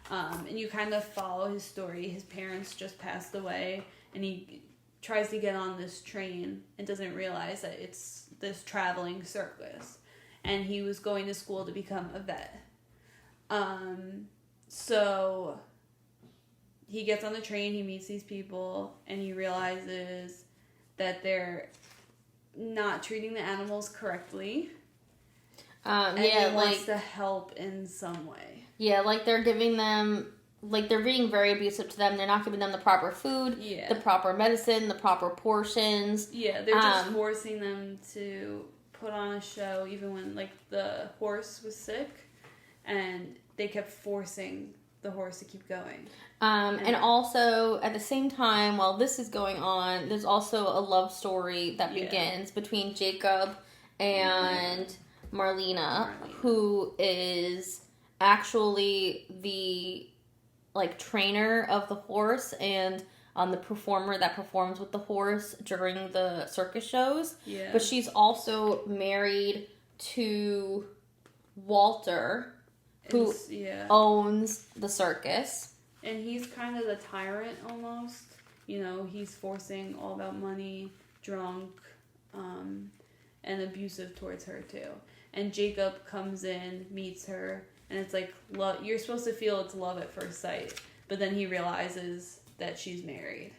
And you kind of follow his story. His parents just passed away, and he tries to get on this train and doesn't realize that it's this traveling circus. And he was going to school to become a vet. So he gets on the train, he meets these people, and he realizes that they're not treating the animals correctly. And he wants to help in some way. Yeah, like they're giving them, like they're being very abusive to them. They're not giving them the proper food, the proper medicine, the proper portions. Yeah, they're just forcing them to put on a show even when like the horse was sick, and they kept forcing the horse to keep going. And also, at the same time, while this is going on, there's also a love story that begins between Jacob and Marlena, who is actually the like trainer of the horse and the performer that performs with the horse during the circus shows. Yeah. But she's also married to Walter, who owns the circus. And he's kind of the tyrant almost. You know, he's forcing all about money, drunk, and abusive towards her too. And Jacob comes in, meets her, and it's like love. You're supposed to feel it's love at first sight, but then he realizes that she's married.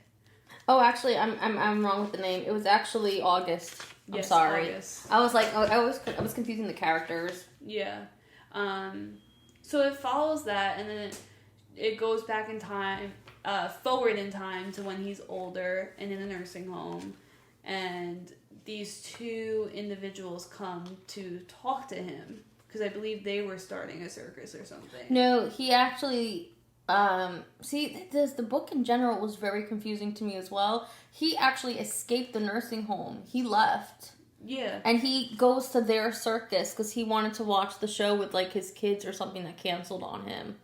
Oh, actually, I'm wrong with the name. It was actually August. I'm sorry. August. I was like, I was confusing the characters. Yeah. So it follows that, and then it goes back in time, forward in time to when he's older and in a nursing home, and these two individuals come to talk to him because I believe they were starting a circus or something. No, he actually. The book in general was very confusing to me as well. He actually escaped the nursing home. He left. Yeah. And he goes to their circus because he wanted to watch the show with like his kids or something that canceled on him.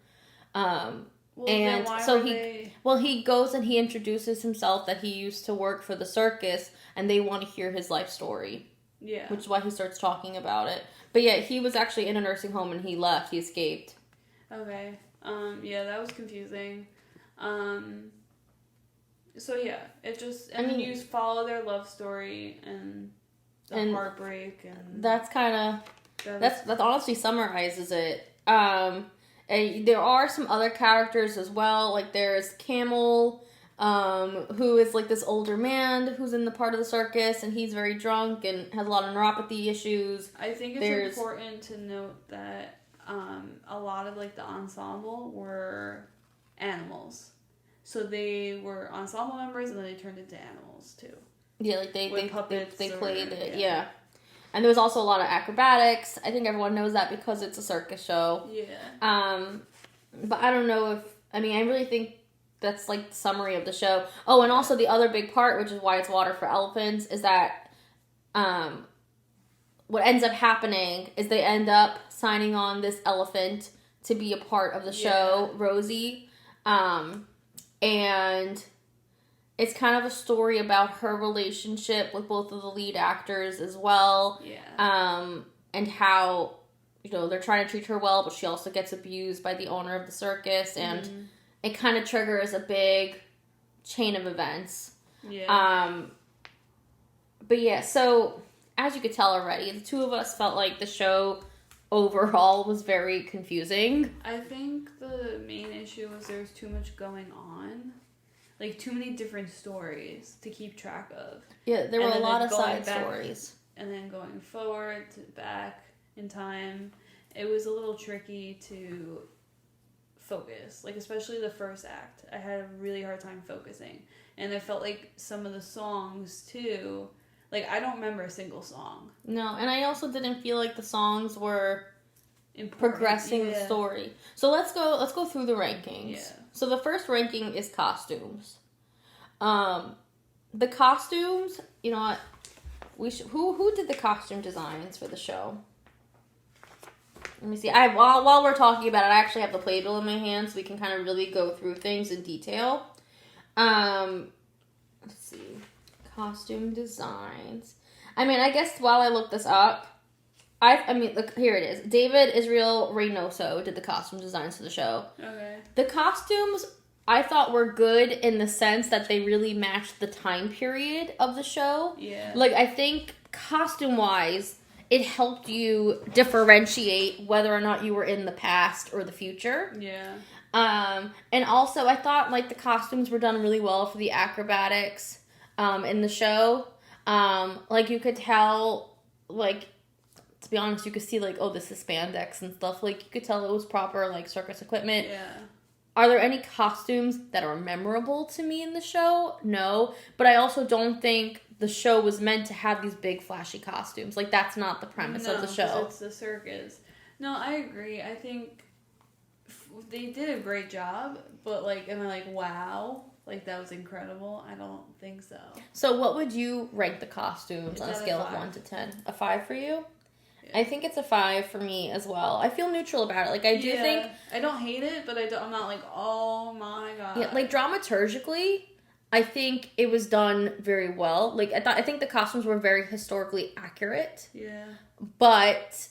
And so he goes and he introduces himself that he used to work for the circus, and they want to hear his life story. Yeah. Which is why he starts talking about it. But yeah, he was actually in a nursing home and he left. He escaped. Okay. Yeah, that was confusing. So yeah, it just, you follow their love story and the heartbreak, and that's kind of, that honestly summarizes it. And there are some other characters as well, like there's Camel, who is like this older man who's in the part of the circus, and he's very drunk and has a lot of neuropathy issues. I think it's important to note that a lot of like the ensemble were animals, so they were ensemble members and then they turned into animals too. Yeah, like they played it. Yeah. And there was also a lot of acrobatics. I think everyone knows that because it's a circus show. Yeah. But I don't know if I really think that's like the summary of the show. Oh, and also the other big part, which is why it's Water for Elephants, is that what ends up happening is they end up signing on this elephant to be a part of the show, Rosie. And it's kind of a story about her relationship with both of the lead actors as well. Yeah. And how, they're trying to treat her well, but she also gets abused by the owner of the circus. And it kind of triggers a big chain of events. Yeah. But yeah, so as you could tell already, the two of us felt like the show overall was very confusing. I think the main issue was there was too much going on. Like, too many different stories to keep track of. Yeah, there were a lot of side stories. And then going forward, back in time, it was a little tricky to focus. Like, especially the first act. I had a really hard time focusing. And I felt like some of the songs, too, like, I don't remember a single song. No, and I also didn't feel like the songs were progressing the story. So let's go through the rankings. Yeah. So the first ranking is costumes. The costumes, you know what? Who did the costume designs for the show? Let me see. While we're talking about it, I actually have the playbill in my hand, so we can kind of really go through things in detail. Let's see. Costume designs. I mean, I guess while I look this up, look, here it is. David Israel Reynoso did the costume designs for the show. Okay. The costumes, I thought, were good in the sense that they really matched the time period of the show. Yeah. Like, I think costume-wise, it helped you differentiate whether or not you were in the past or the future. Yeah. And also, I thought, like, the costumes were done really well for the acrobatics in the show. Like, you could tell, like, to be honest, you could see, like, oh, this is spandex and stuff. Like, you could tell it was proper, like, circus equipment. Yeah. Are there any costumes that are memorable to me in the show? No. But I also don't think the show was meant to have these big, flashy costumes. Like, that's not the premise of the show. It's the circus. No, I agree. I think they did a great job, but, like, am I like, wow? Like, that was incredible? I don't think so. So what would you rank the costumes It's on a at a scale of 5. 1 to 10? A 5 for you? Yeah. I think it's a 5 for me as well. I feel neutral about it. Like, I do think... I don't hate it, but I'm not like, oh my god. Yeah, like, dramaturgically, I think it was done very well. Like, I think the costumes were very historically accurate. Yeah. But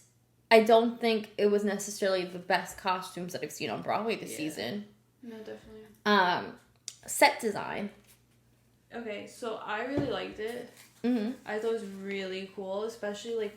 I don't think it was necessarily the best costumes that I've seen on Broadway this season. No, definitely. Set design. Okay, so I really liked it. Mm-hmm. I thought it was really cool, especially, like,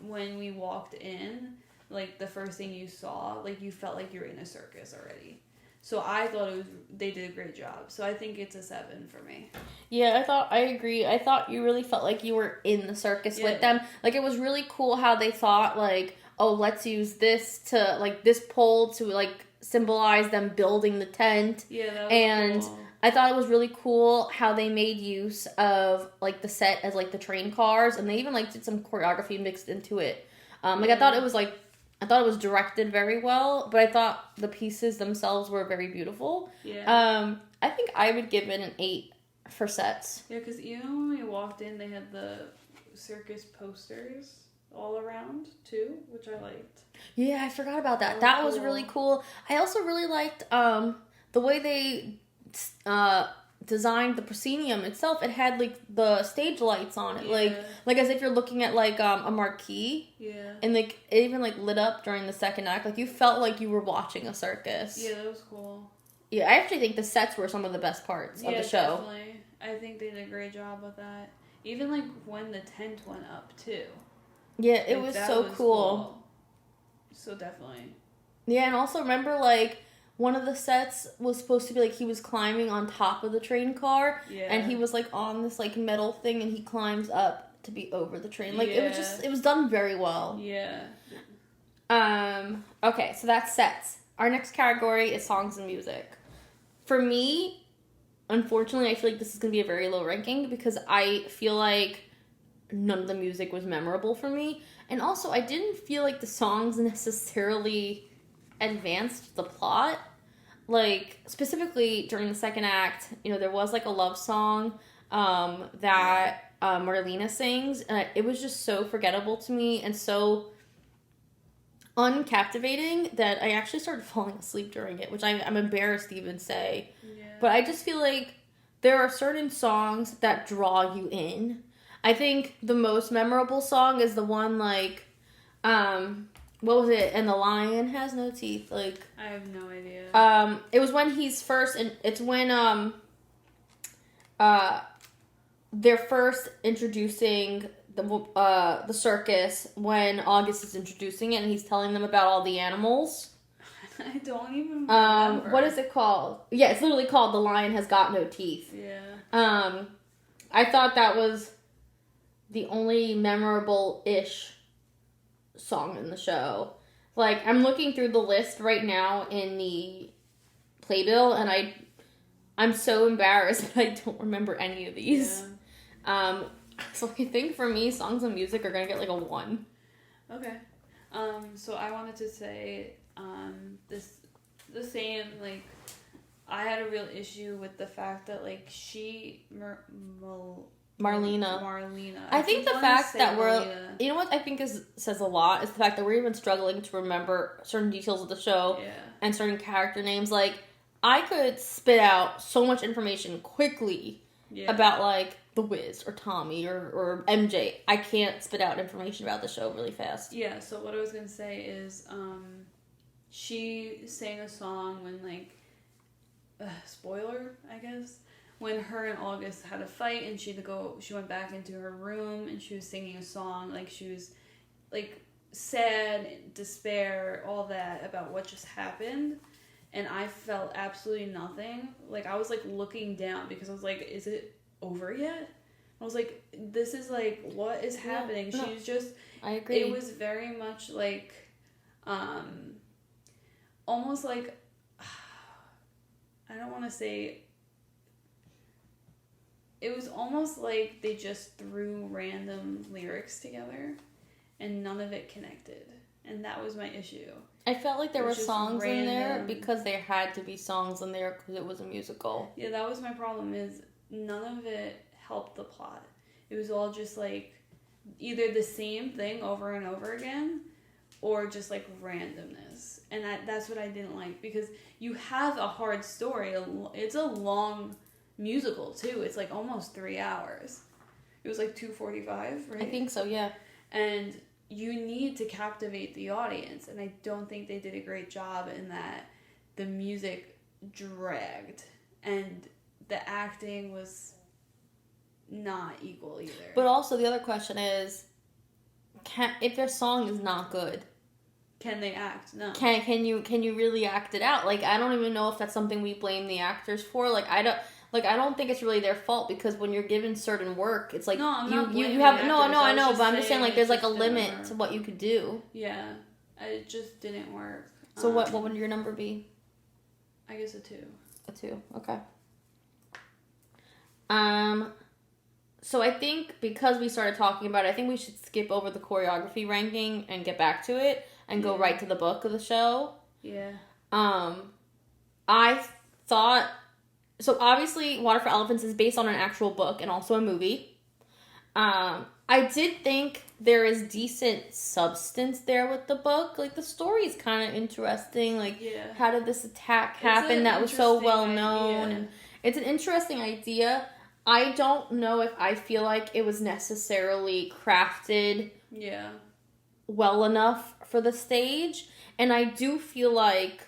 when we walked in, like, the first thing you saw, like, you felt like you were in a circus already. So I thought they did a great job. So I think it's a 7 for me. Yeah, I agree. I thought you really felt like you were in the circus with them. Like, it was really cool how they thought, like, oh, let's use this to, like, this pole to, like, symbolize them building the tent. Yeah, that was and cool. I thought it was really cool how they made use of, like, the set as, like, the train cars, and they even, like, did some choreography mixed into it. I thought it was directed very well, but I thought the pieces themselves were very beautiful. Yeah. I think I would give it an 8 for sets. Yeah, because even when we walked in, they had the circus posters all around, too, which I liked. Yeah, I forgot about that. That was really cool. I also really liked the way they designed the proscenium itself. It had, like, the stage lights on it, like as if you're looking at, like, a marquee. Yeah. And, like, it even, like, lit up during the second act. Like, you felt like you were watching a circus. Yeah, that was cool. Yeah, I actually think the sets were some of the best parts of the show. Definitely. I think they did a great job with that. Even, like, when the tent went up, too. Yeah, it was so cool. So definitely. Yeah, and also remember, like, one of the sets was supposed to be, like, he was climbing on top of the train car. Yeah. And he was, like, on this, like, metal thing, and he climbs up to be over the train. Like, it was done very well. Yeah. Okay, so that's sets. Our next category is songs and music. For me, unfortunately, I feel like this is going to be a very low ranking because I feel like none of the music was memorable for me. And also, I didn't feel like the songs necessarily advanced the plot. Like, specifically during the second act, there was, like, a love song that Marlena sings, and it was just so forgettable to me and so uncaptivating that I actually started falling asleep during it, which I'm embarrassed to even say. Yeah. But I just feel like there are certain songs that draw you in. I think the most memorable song is the one like, what was it? And the lion has no teeth. Like, I have no idea. It was when he's first, and it's when they're first introducing the circus, when August is introducing it and he's telling them about all the animals. I don't even remember. What is it called? Yeah, it's literally called The Lion Has Got No Teeth. Yeah. I thought that was the only memorable-ish song in the show. Like, I'm looking through the list right now in the playbill, and I'm so embarrassed, but I don't remember any of these. Yeah. So I think for me, songs and music are gonna get like a 1. Okay. So I wanted to say, the same, like, I had a real issue with the fact that, like, Marlena. I think the fact that you know what I think says a lot is the fact that we're even struggling to remember certain details of the show and certain character names. Like, I could spit out so much information quickly about, like, The Wiz or Tommy or MJ. I can't spit out information about the show really fast. Yeah, so what I was going to say is, she sang a song when, like, spoiler, I guess, when her and August had a fight and she went back into her room and she was singing a song, like, she was, like, sad, despair, all that about what just happened, and I felt absolutely nothing. Like, I was, like, looking down because I was like, is it over yet? I was like, this is, like, what is happening? No, She's just, I agree. It was very much like, almost like, I don't want to say, it was almost like they just threw random lyrics together and none of it connected. And that was my issue. I felt like there were songs in there because there had to be songs in there because it was a musical. Yeah, that was my problem, is none of it helped the plot. It was all just, like, either the same thing over and over again or just, like, randomness. And that's what I didn't like, because you have a hard story. It's a long musical, too. It's, like, almost 3 hours. It was, like, 2:45, right? I think so, yeah. And you need to captivate the audience, and I don't think they did a great job in that. The music dragged, and the acting was not equal either. But also, the other question is, if their song is not good, can they act? No. Can you really act it out? Like, I don't even know if that's something we blame the actors for. I don't think it's really their fault, because when you're given certain work, it's like no, I'm not blaming you have the no, actors. I know, but I'm just saying, like, there's like a just limit to what you could do. Yeah, it just didn't work. So what would your number be? I guess a 2. A 2, okay. So I think because we started talking about it, I think we should skip over the choreography ranking and get back to it and go right to the book of the show. Yeah. I thought, so obviously Water for Elephants is based on an actual book and also a movie. I did think there is decent substance there with the book. Like, the story is kind of interesting. Like, how did this attack happen that was so well known? And it's an interesting idea. I don't know if I feel like it was necessarily crafted well enough for the stage. And I do feel like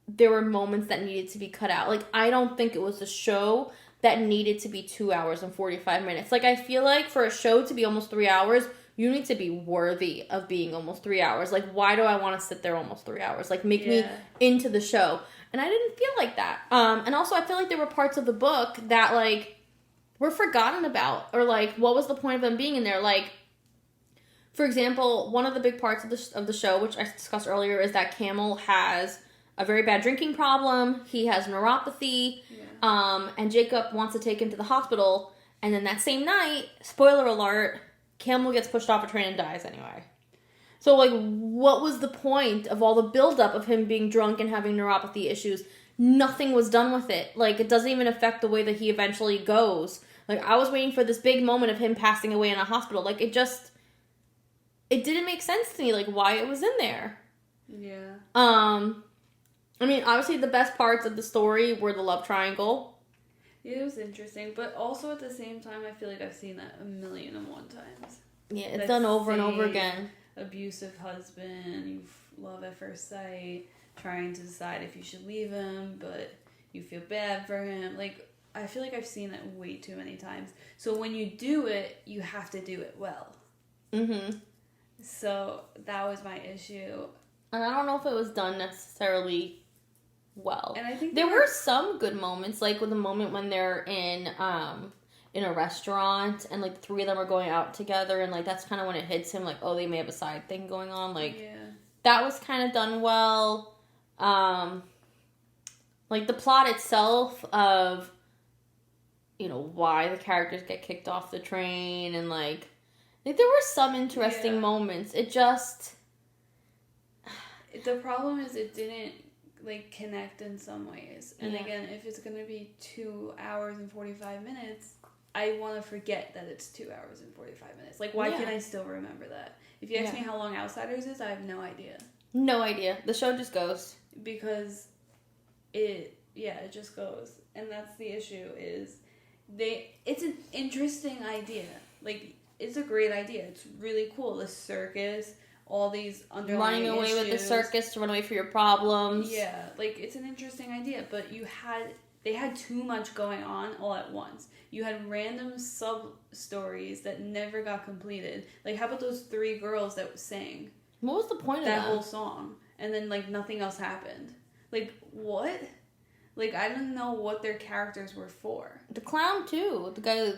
there were moments that needed to be cut out. Like, I don't think it was a show that needed to be 2 hours and 45 minutes. Like, I feel like for a show to be almost 3 hours, you need to be worthy of being almost 3 hours. Like, why do I want to sit there almost 3 hours? Like, make me into the show. And I didn't feel like that. And also, I feel like there were parts of the book that, like, were forgotten about. Or, like, what was the point of them being in there? Like, for example, one of the big parts of the show, which I discussed earlier, is that Camel has a very bad drinking problem. He has neuropathy. And Jacob wants to take him to the hospital. And then that same night, spoiler alert, Camel gets pushed off a train and dies anyway. So, like, what was the point of all the buildup of him being drunk and having neuropathy issues? Nothing was done with it. Like, it doesn't even affect the way that he eventually goes. Like, I was waiting for this big moment of him passing away in a hospital. Like, it didn't make sense to me, like, why it was in there. Yeah. I mean, obviously the best parts of the story were the love triangle. Yeah, it was interesting, but also at the same time, I feel like I've seen that 1,000,001 times. Yeah, it's done over and over again. Abusive husband, love at first sight, trying to decide if you should leave him, but you feel bad for him. Like, I feel like I've seen it way too many times. So when you do it, you have to do it well. Mm-hmm. So that was my issue. And I don't know if it was done necessarily well. And I think there were some good moments, like with the moment when they're in a restaurant and like the three of them are going out together, and like that's kind of when it hits him, like, oh, they may have a side thing going on. Like, that was kind of done well. Like the plot itself of, you know, why the characters get kicked off the train, and like there were some interesting moments. It just, the problem is it didn't like connect in some ways. And again, if it's going to be 2 hours and 45 minutes, I want to forget that it's 2 hours and 45 minutes. Like, why can't I still remember that? If you ask me how long Outsiders is, I have no idea. No idea. The show just goes. Because it just goes. And that's the issue is it's an interesting idea. Like, it's a great idea. It's really cool. The circus, all these underlying running away issues. with the circus to run away from your problems. Yeah, like, it's an interesting idea, but they had too much going on all at once. You had random sub-stories that never got completed. Like, how about those 3 girls that sang? What was the point of that whole song? And then, like, nothing else happened. Like, what? Like, I didn't know what their characters were for. The clown, too. The guy who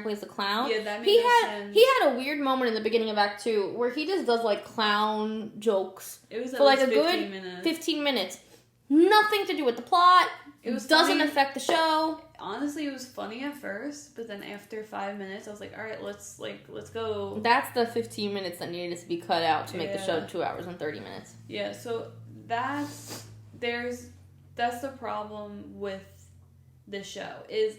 plays the clown. Yeah, that made sense. He had a weird moment in the beginning of Act 2 where he just does, like, clown jokes. It was for, like, a 15 good minutes. 15 minutes. Nothing to do with the plot. It doesn't funny. affect the show. Honestly, it was funny at first, but then after 5 minutes, I was like, all right, let's go. That's the 15 minutes that needed to be cut out to make the show 2 hours and 30 minutes. Yeah, so that's the problem with the show, is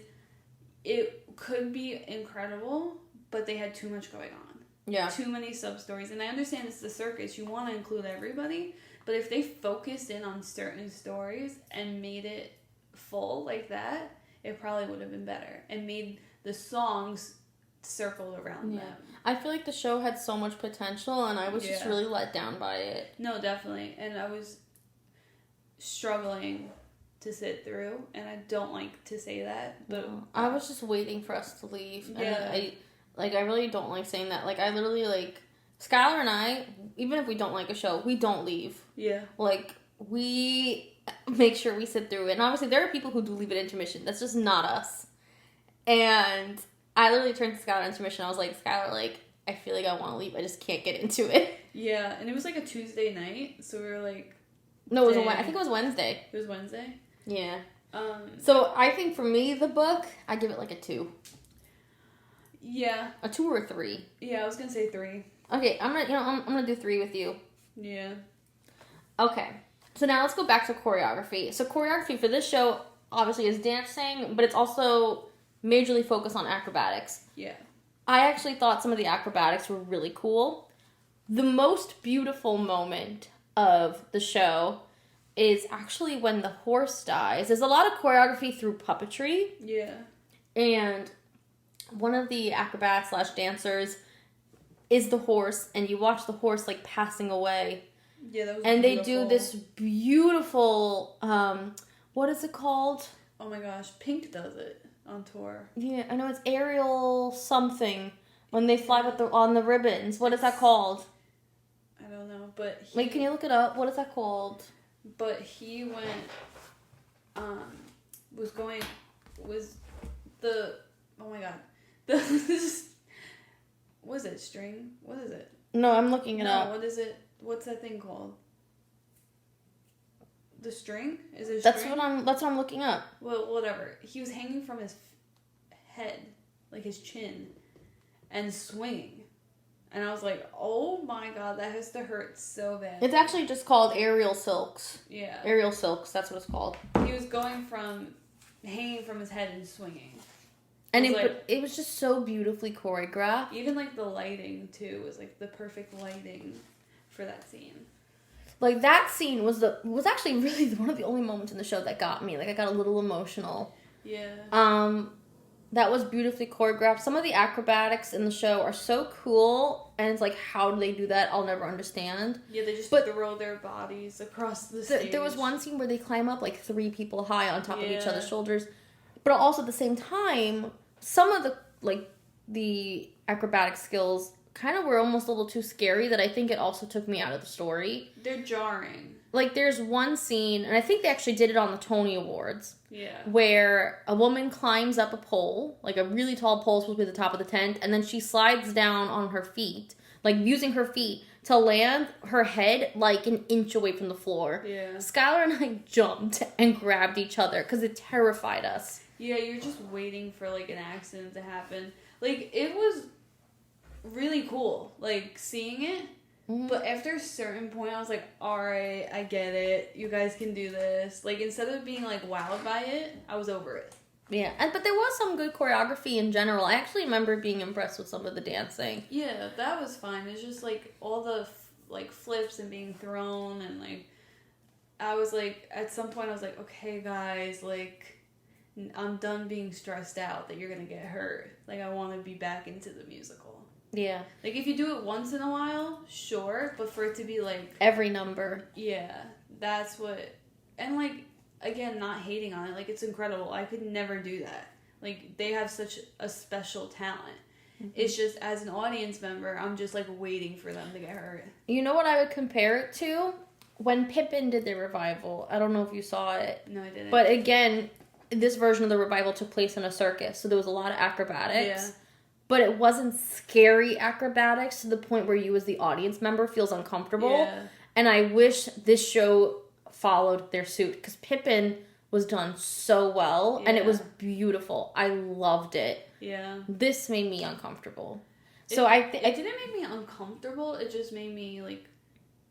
it could be incredible, but they had too much going on. Yeah. Too many sub-stories. And I understand it's the circus, you want to include everybody, but if they focused in on certain stories and made it full like that, it probably would have been better. And made the songs circle around them. I feel like the show had so much potential, and I was just really let down by it. No, definitely. And I was struggling to sit through, and I don't like to say that, but I was just waiting for us to leave. Yeah. And I really don't like saying that. Like, I literally, like, Skylar and I, even if we don't like a show, we don't leave. Yeah. Like, we make sure we sit through it. And obviously, there are people who do leave at intermission. That's just not us. And I literally turned to Skylar at intermission. I was like, Skylar, like, I feel like I want to leave. I just can't get into it. Yeah, and it was like a Tuesday night, so we were like... No, it was I think it was Wednesday. It was Wednesday? Yeah. So I think for me, the book, I give it like a 2. Yeah. A 2 or a 3. Yeah, I was gonna say 3. Okay, I'm gonna do 3 with you. Yeah. Okay. So now let's go back to choreography. So choreography for this show obviously is dancing, but it's also majorly focused on acrobatics. Yeah. I actually thought some of the acrobatics were really cool. The most beautiful moment of the show is actually when the horse dies. There's a lot of choreography through puppetry. Yeah. And one of the acrobats / dancers is the horse, and you watch the horse like passing away. Yeah, that was and beautiful. They do this beautiful, what is it called? Oh my gosh, Pink does it on tour. Yeah, I know it's aerial something when they fly with on the ribbons. What is that called? I don't know, but Wait, can you look it up? What is that called? But he went, oh my god, what is it, string? What is it? No, I'm looking it up. What is it? What's that thing called? The string? Is it string? That's what I'm looking up. Well, whatever. He was hanging from his head, like his chin, and swinging. And I was like, oh my god, that has to hurt so bad. It's actually just called aerial silks. Yeah. Aerial silks, that's what it's called. He was going from hanging from his head and swinging. And it was just so beautifully choreographed. Even, like, the lighting, too, was, like, the perfect lighting for that scene. Like, that scene was actually really one of the only moments in the show that got me. Like, I got a little emotional. Yeah. That was beautifully choreographed. Some of the acrobatics in the show are so cool, and it's like, how do they do that? I'll never understand. Yeah, they just throw their bodies across the stage. There was one scene where they climb up, like, 3 people high on top of each other's shoulders. But also at the same time, some of the acrobatic skills kind of were almost a little too scary that I think it also took me out of the story. They're jarring. Like, there's one scene, and I think they actually did it on the Tony Awards. Yeah. Where a woman climbs up a pole, like a really tall pole supposed to be the top of the tent, and then she slides down on her feet, like using her feet to land her head like an inch away from the floor. Yeah. Skylar and I jumped and grabbed each other because it terrified us. Yeah, you're just waiting for, like, an accident to happen. Like, it was really cool, like, seeing it. Mm-hmm. But after a certain point, I was like, alright, I get it. You guys can do this. Like, instead of being, like, wowed by it, I was over it. Yeah, but there was some good choreography in general. I actually remember being impressed with some of the dancing. Yeah, that was fine. It's just, like, all the, like, flips and being thrown and, like, I was, like, at some point I was like, okay, guys, like, I'm done being stressed out that you're gonna get hurt. Like, I want to be back into the musical. Yeah. Like, if you do it once in a while, sure, but for it to be, like... every number. Yeah, that's what... And, like, again, not hating on it. Like, it's incredible. I could never do that. Like, they have such a special talent. Mm-hmm. It's just, as an audience member, I'm just, like, waiting for them to get hurt. You know what I would compare it to? When Pippin did the revival. I don't know if you saw it. No, I didn't. But, again, this version of the revival took place in a circus, so there was a lot of acrobatics. Yeah. But it wasn't scary acrobatics to the point where you as the audience member feels uncomfortable. Yeah. And I wish this show followed their suit. Because Pippin was done so well. Yeah. And it was beautiful. I loved it. Yeah. This made me uncomfortable. It didn't make me uncomfortable. It just made me, like,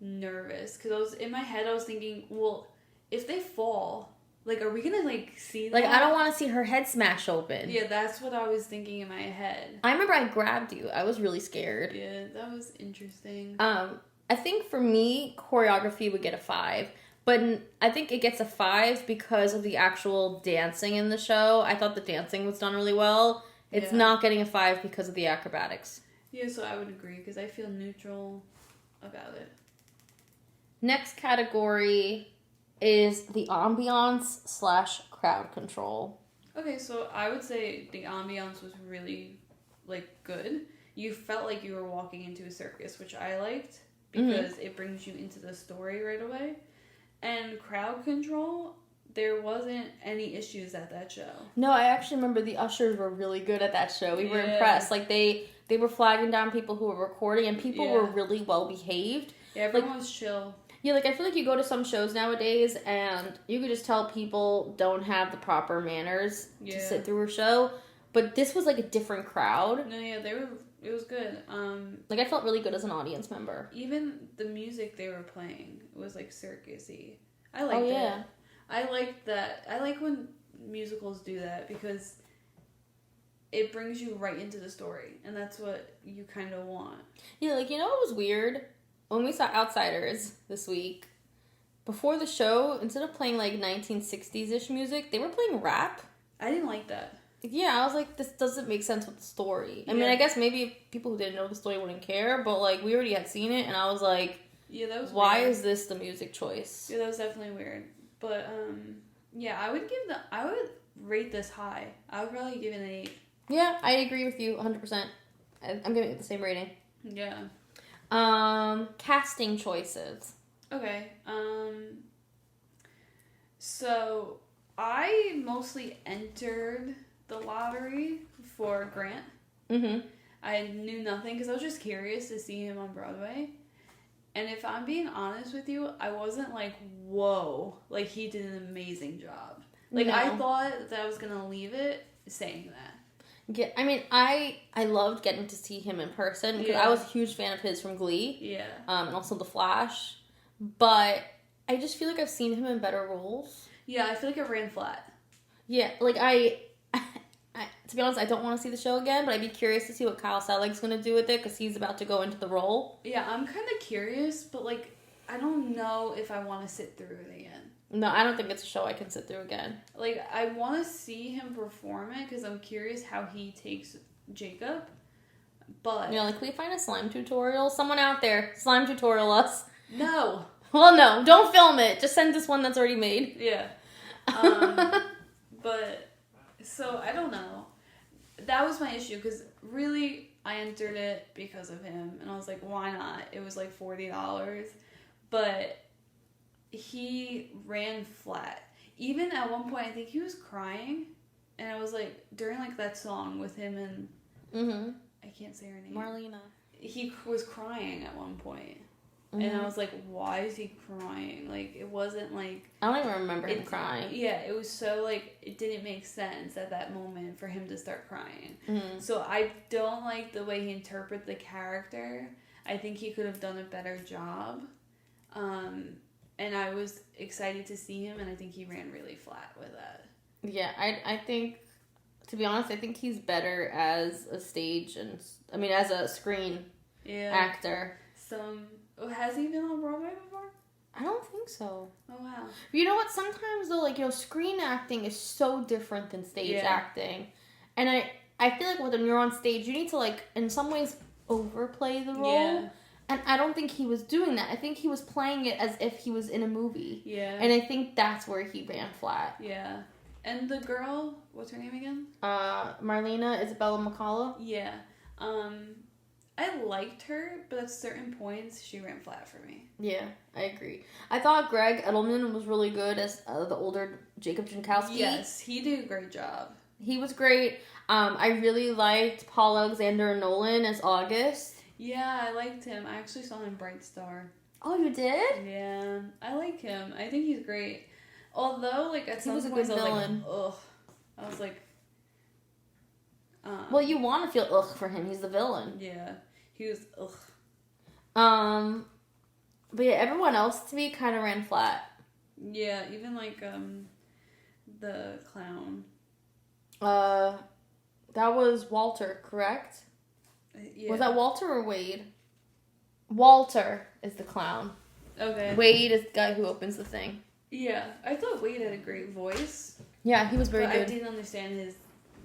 nervous. Because in my head, I was thinking, well, if they fall... Like, are we gonna, like, see that? Like, I don't want to see her head smash open. Yeah, that's what I was thinking in my head. I remember I grabbed you. I was really scared. Yeah, that was interesting. I think for me, choreography would get a 5. But I think it gets a 5 because of the actual dancing in the show. I thought the dancing was done really well. It's not getting a 5 because of the acrobatics. Yeah, so I would agree, because I feel neutral about it. Next category... is the ambiance/crowd control. Okay, so I would say the ambiance was really, like, good. You felt like you were walking into a circus, which I liked, because it brings you into the story right away. And crowd control, there wasn't any issues at that show. No, I actually remember the ushers were really good at that show. We were impressed. Like, they were flagging down people who were recording, and people were really well behaved. Yeah, everyone was chill. Yeah, like, I feel like you go to some shows nowadays, and you could just tell people don't have the proper manners to sit through a show. But this was, like, a different crowd. No, yeah, it was good. Like, I felt really good as an audience member. Even the music they were playing was, like, circus-y. I liked it. I liked that. I like when musicals do that, because it brings you right into the story, and that's what you kind of want. Yeah, like, you know what was weird? When we saw Outsiders this week, before the show, instead of playing, like, 1960s-ish music, they were playing rap. I didn't like that. Yeah, I was like, this doesn't make sense with the story. I mean, I guess maybe people who didn't know the story wouldn't care, but, like, we already had seen it, and I was like, yeah, that was why weird. is this the music choice? Yeah, that was definitely weird. But, yeah, I would rate this high. I would probably give it an 8. Yeah, I agree with you 100%. I'm giving it the same rating. Yeah. Casting choices. Okay. So I mostly entered the lottery for Grant. Mm-hmm. I knew nothing because I was just curious to see him on Broadway. And if I'm being honest with you, I wasn't like, whoa, like he did an amazing job. Like I thought that I was gonna leave it saying that. Yeah, I mean, I loved getting to see him in person because I was a huge fan of his from Glee. Yeah. And also The Flash. But I just feel like I've seen him in better roles. Yeah, I feel like it ran flat. Yeah, like I feel like you go to some shows nowadays, and people who didn't know the story wouldn't care, but like we already had seen it, and I was like, why is this the music choice? Yeah, that was weird. But, yeah, I would give it an 8. to be honest, I don't want to see the show again, but I'd be curious to see what Kyle Selig's going to do with it, because he's about to go into the role. Yeah, I'm kind of curious, but, like, I don't know if I want to sit through it again. No, I don't think it's a show I can sit through again. Like, I want to see him perform it, because I'm curious how he takes Jacob, but... You know, like, can we find a slime tutorial? Someone out there, slime tutorial us. No. Well, no, don't film it. Just send us one that's already made. Yeah. But, so, I don't know. That was my issue, because really, I entered it because of him, and I was like, why not? It was like $40, but he ran flat. Even at one point, I think he was crying, and I was like, during like that song with him and, I can't say her name. Marlena. He was crying at one point. And I was like, why is he crying? Like, it wasn't like... I don't even remember him crying. Yeah, it was so, like, it didn't make sense at that moment for him to start crying. So I don't like the way he interpreted the character. I think he could have done a better job. And I was excited to see him, and I think he ran really flat with that. Yeah, I think, to be honest, I think he's better as a stage and... I mean, as a screen actor. Has he been on Broadway before? I don't think so. Oh, wow. You know what? Sometimes, though, like, you know, screen acting is so different than stage acting. And I feel like when you're on stage, you need to, like, in some ways, overplay the role. Yeah. And I don't think he was doing that. I think he was playing it as if he was in a movie. Yeah. And I think that's where he ran flat. Yeah. And the girl, what's her name again? Marlena Isabella McCullough. Yeah. I liked her, but at certain points, she ran flat for me. Yeah, I agree. I thought Greg Edelman was really good as the older Jacob Jankowski. Yes, he did a great job. He was great. I really liked Paul Alexander Nolan as August. Yeah, I liked him. I actually saw him in Bright Star. Oh, you did? Yeah, I like him. I think he's great. Although, like, at some points, I was villain. like, ugh. I was like... well, you want to feel ugh for him. He's the villain. Yeah. He was ugh. But yeah, everyone else to me kind of ran flat. Yeah, even like the clown. That was Walter, correct? Yeah. Was that Walter or Wade? Walter is the clown. Okay. Wade is the guy who opens the thing. Yeah, I thought Wade had a great voice. Yeah, he was very good. I didn't understand his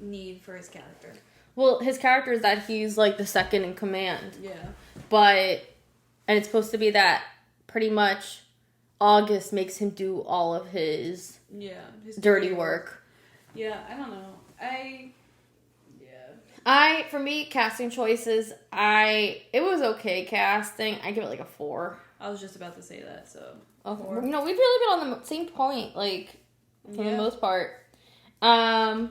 need for his character. Well, his character is that he's, like, the second in command. Yeah. And it's supposed to be that pretty much August makes him do all of his dirty work. Yeah, I don't know. For me, casting choices, it was okay casting. I give it, like, a 4. I was just about to say that, so. Okay. You know, we've really been on the same point, like, for the most part. And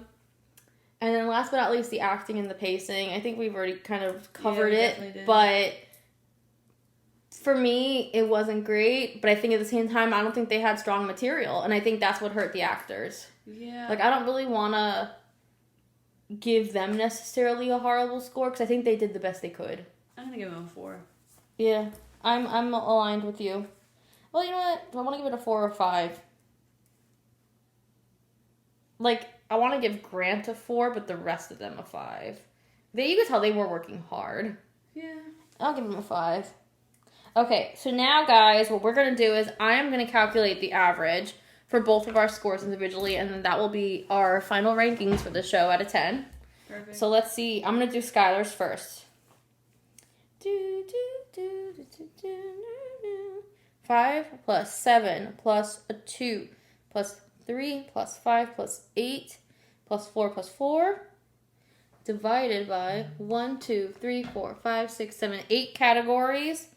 then last but not least, the acting and the pacing. I think we've already kind of covered it. But for me, it wasn't great. But I think at the same time, I don't think they had strong material. And I think that's what hurt the actors. Yeah. Like, I don't really want to give them necessarily a horrible score, because I think they did the best they could. I'm going to give them a 4. Yeah. I'm aligned with you. Well, you know what? Do I want to give it a 4 or 5? Like, I want to give Grant a 4, but the rest of them a 5. You could tell they were working hard. Yeah. I'll give them a 5. Okay, so now, guys, what we're going to do is I am going to calculate the average for both of our scores individually, and then that will be our final rankings for the show out of 10. Perfect. So let's see. I'm going to do Skylar's first. 5 plus 7 plus a 2 plus 3 plus 5 plus 8 plus 4 plus 4 divided by 1, 2, 3, 4, 5, 6, 7, 8 categories.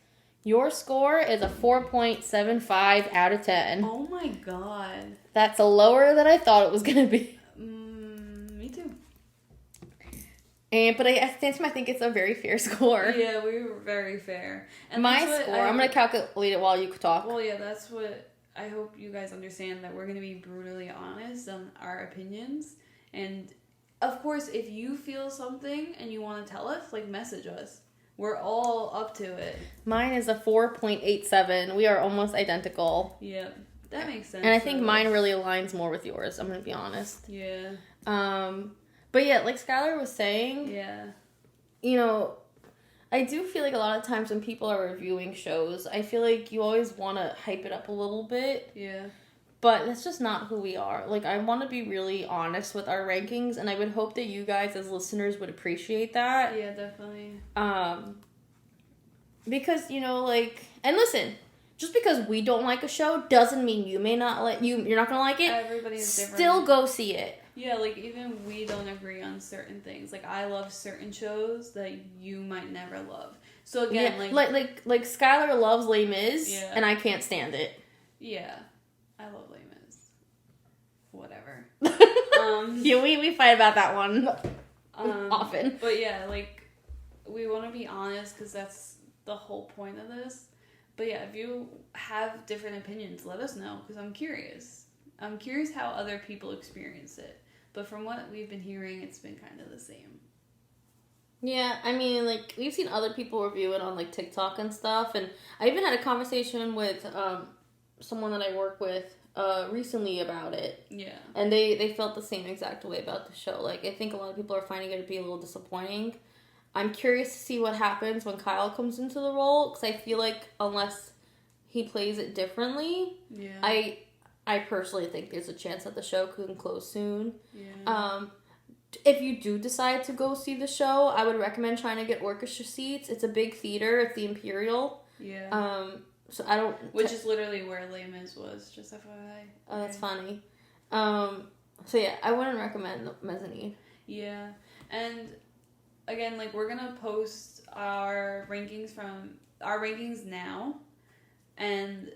Your score is a 4.75 out of 10. Oh my god. That's lower than I thought it was going to be. Me too. But I think it's a very fair score. Yeah, we were very fair. And my score, I'm going to calculate it while you talk. Well, yeah, that's what I hope you guys understand, that we're going to be brutally honest on our opinions. And, of course, if you feel something and you want to tell us, like, message us. We're all up to it. Mine is a 4.87. We are almost identical. Yeah, that makes sense. And I think mine really aligns more with yours, I'm going to be honest. Yeah. But yeah, like Skylar was saying, Yeah. you know, I do feel like a lot of times when people are reviewing shows, I feel like you always want to hype it up a little bit. Yeah. But that's just not who we are. Like, I want to be really honest with our rankings, and I would hope that you guys as listeners would appreciate that. Yeah, definitely. Because, you know, like, and listen, just because we don't like a show doesn't mean you may not like, you're not gonna like it. Everybody's different. Still go see it. Yeah, like, even we don't agree on certain things. Like, I love certain shows that you might never love. So, again, yeah, like Skylar loves Les Mis, yeah. and I can't stand it. Yeah. I love Les Mis. Whatever. Yeah, we fight about that one often. But yeah, like, we want to be honest because that's the whole point of this. But yeah, if you have different opinions, let us know because I'm curious. I'm curious how other people experience it. But from what we've been hearing, it's been kind of the same. Yeah, I mean, like, we've seen other people review it on, like, TikTok and stuff. And I even had a conversation with someone that I work with recently about it. Yeah. And they felt the same exact way about the show. Like, I think a lot of people are finding it to be a little disappointing. I'm curious to see what happens when Kyle comes into the role, because I feel like unless he plays it differently, yeah. I personally think there's a chance that the show could close soon. Yeah. If you do decide to go see the show, I would recommend trying to get orchestra seats. It's a big theater. It's the Imperial. Yeah. So I don't... Which is literally where Les Mis was, just FYI. Oh, that's funny. So yeah, I wouldn't recommend the Mezzanine. Yeah. And again, like, we're gonna post our rankings now and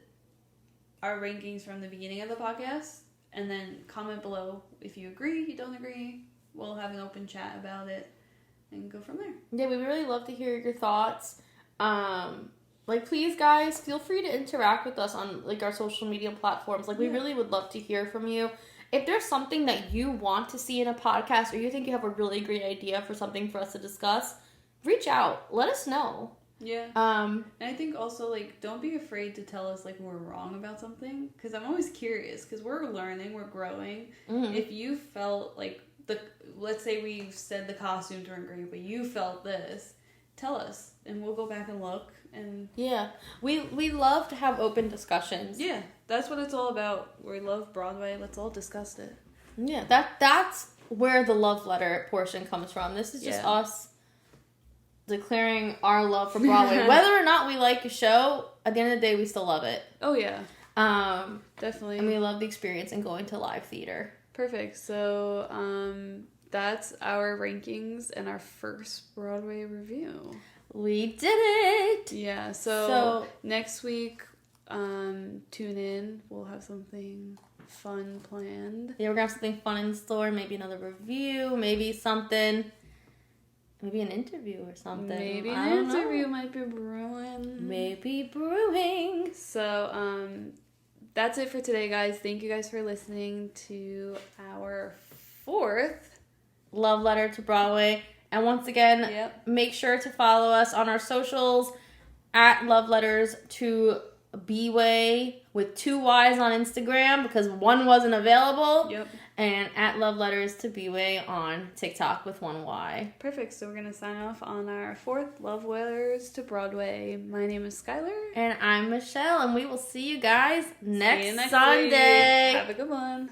our rankings from the beginning of the podcast, and then comment below if you agree, you don't agree. We'll have an open chat about it and go from there. Yeah, we would really love to hear your thoughts. Like, please, guys, feel free to interact with us on, like, our social media platforms. Like, we really would love to hear from you. If there's something that you want to see in a podcast, or you think you have a really great idea for something for us to discuss, reach out. Let us know. Yeah. And I think also, like, don't be afraid to tell us, like, we're wrong about something. Because I'm always curious. Because we're learning. We're growing. Mm-hmm. If you felt, like, let's say we said the costumes weren't great, but you felt this, tell us. And we'll go back and look. And yeah. We love to have open discussions. Yeah. That's what it's all about. We love Broadway. Let's all discuss it. Yeah. That's where the love letter portion comes from. This is just us declaring our love for Broadway. Whether or not we like a show, at the end of the day, we still love it. Oh, yeah. Definitely. And we love the experience and going to live theater. Perfect. So, that's our rankings and our first Broadway review. We did it! Yeah, so next week, tune in. We'll have something fun planned. Yeah, we're gonna have something fun in store. Maybe another review. Maybe something... Maybe an interview or something. Maybe an interview might be brewing. Maybe brewing. So, that's it for today, guys. Thank you guys for listening to our 4th Love Letter to Broadway. And once again, make sure to follow us on our socials at Love Letters to B-Way with 2 Y's on Instagram because one wasn't available. Yep. And at Love Letters to B-Way on TikTok with 1 Y. Perfect. So we're going to sign off on our 4th Love Letters to Broadway. My name is Skylar. And I'm Michelle. And we will see you guys next Sunday. Week. Have a good one.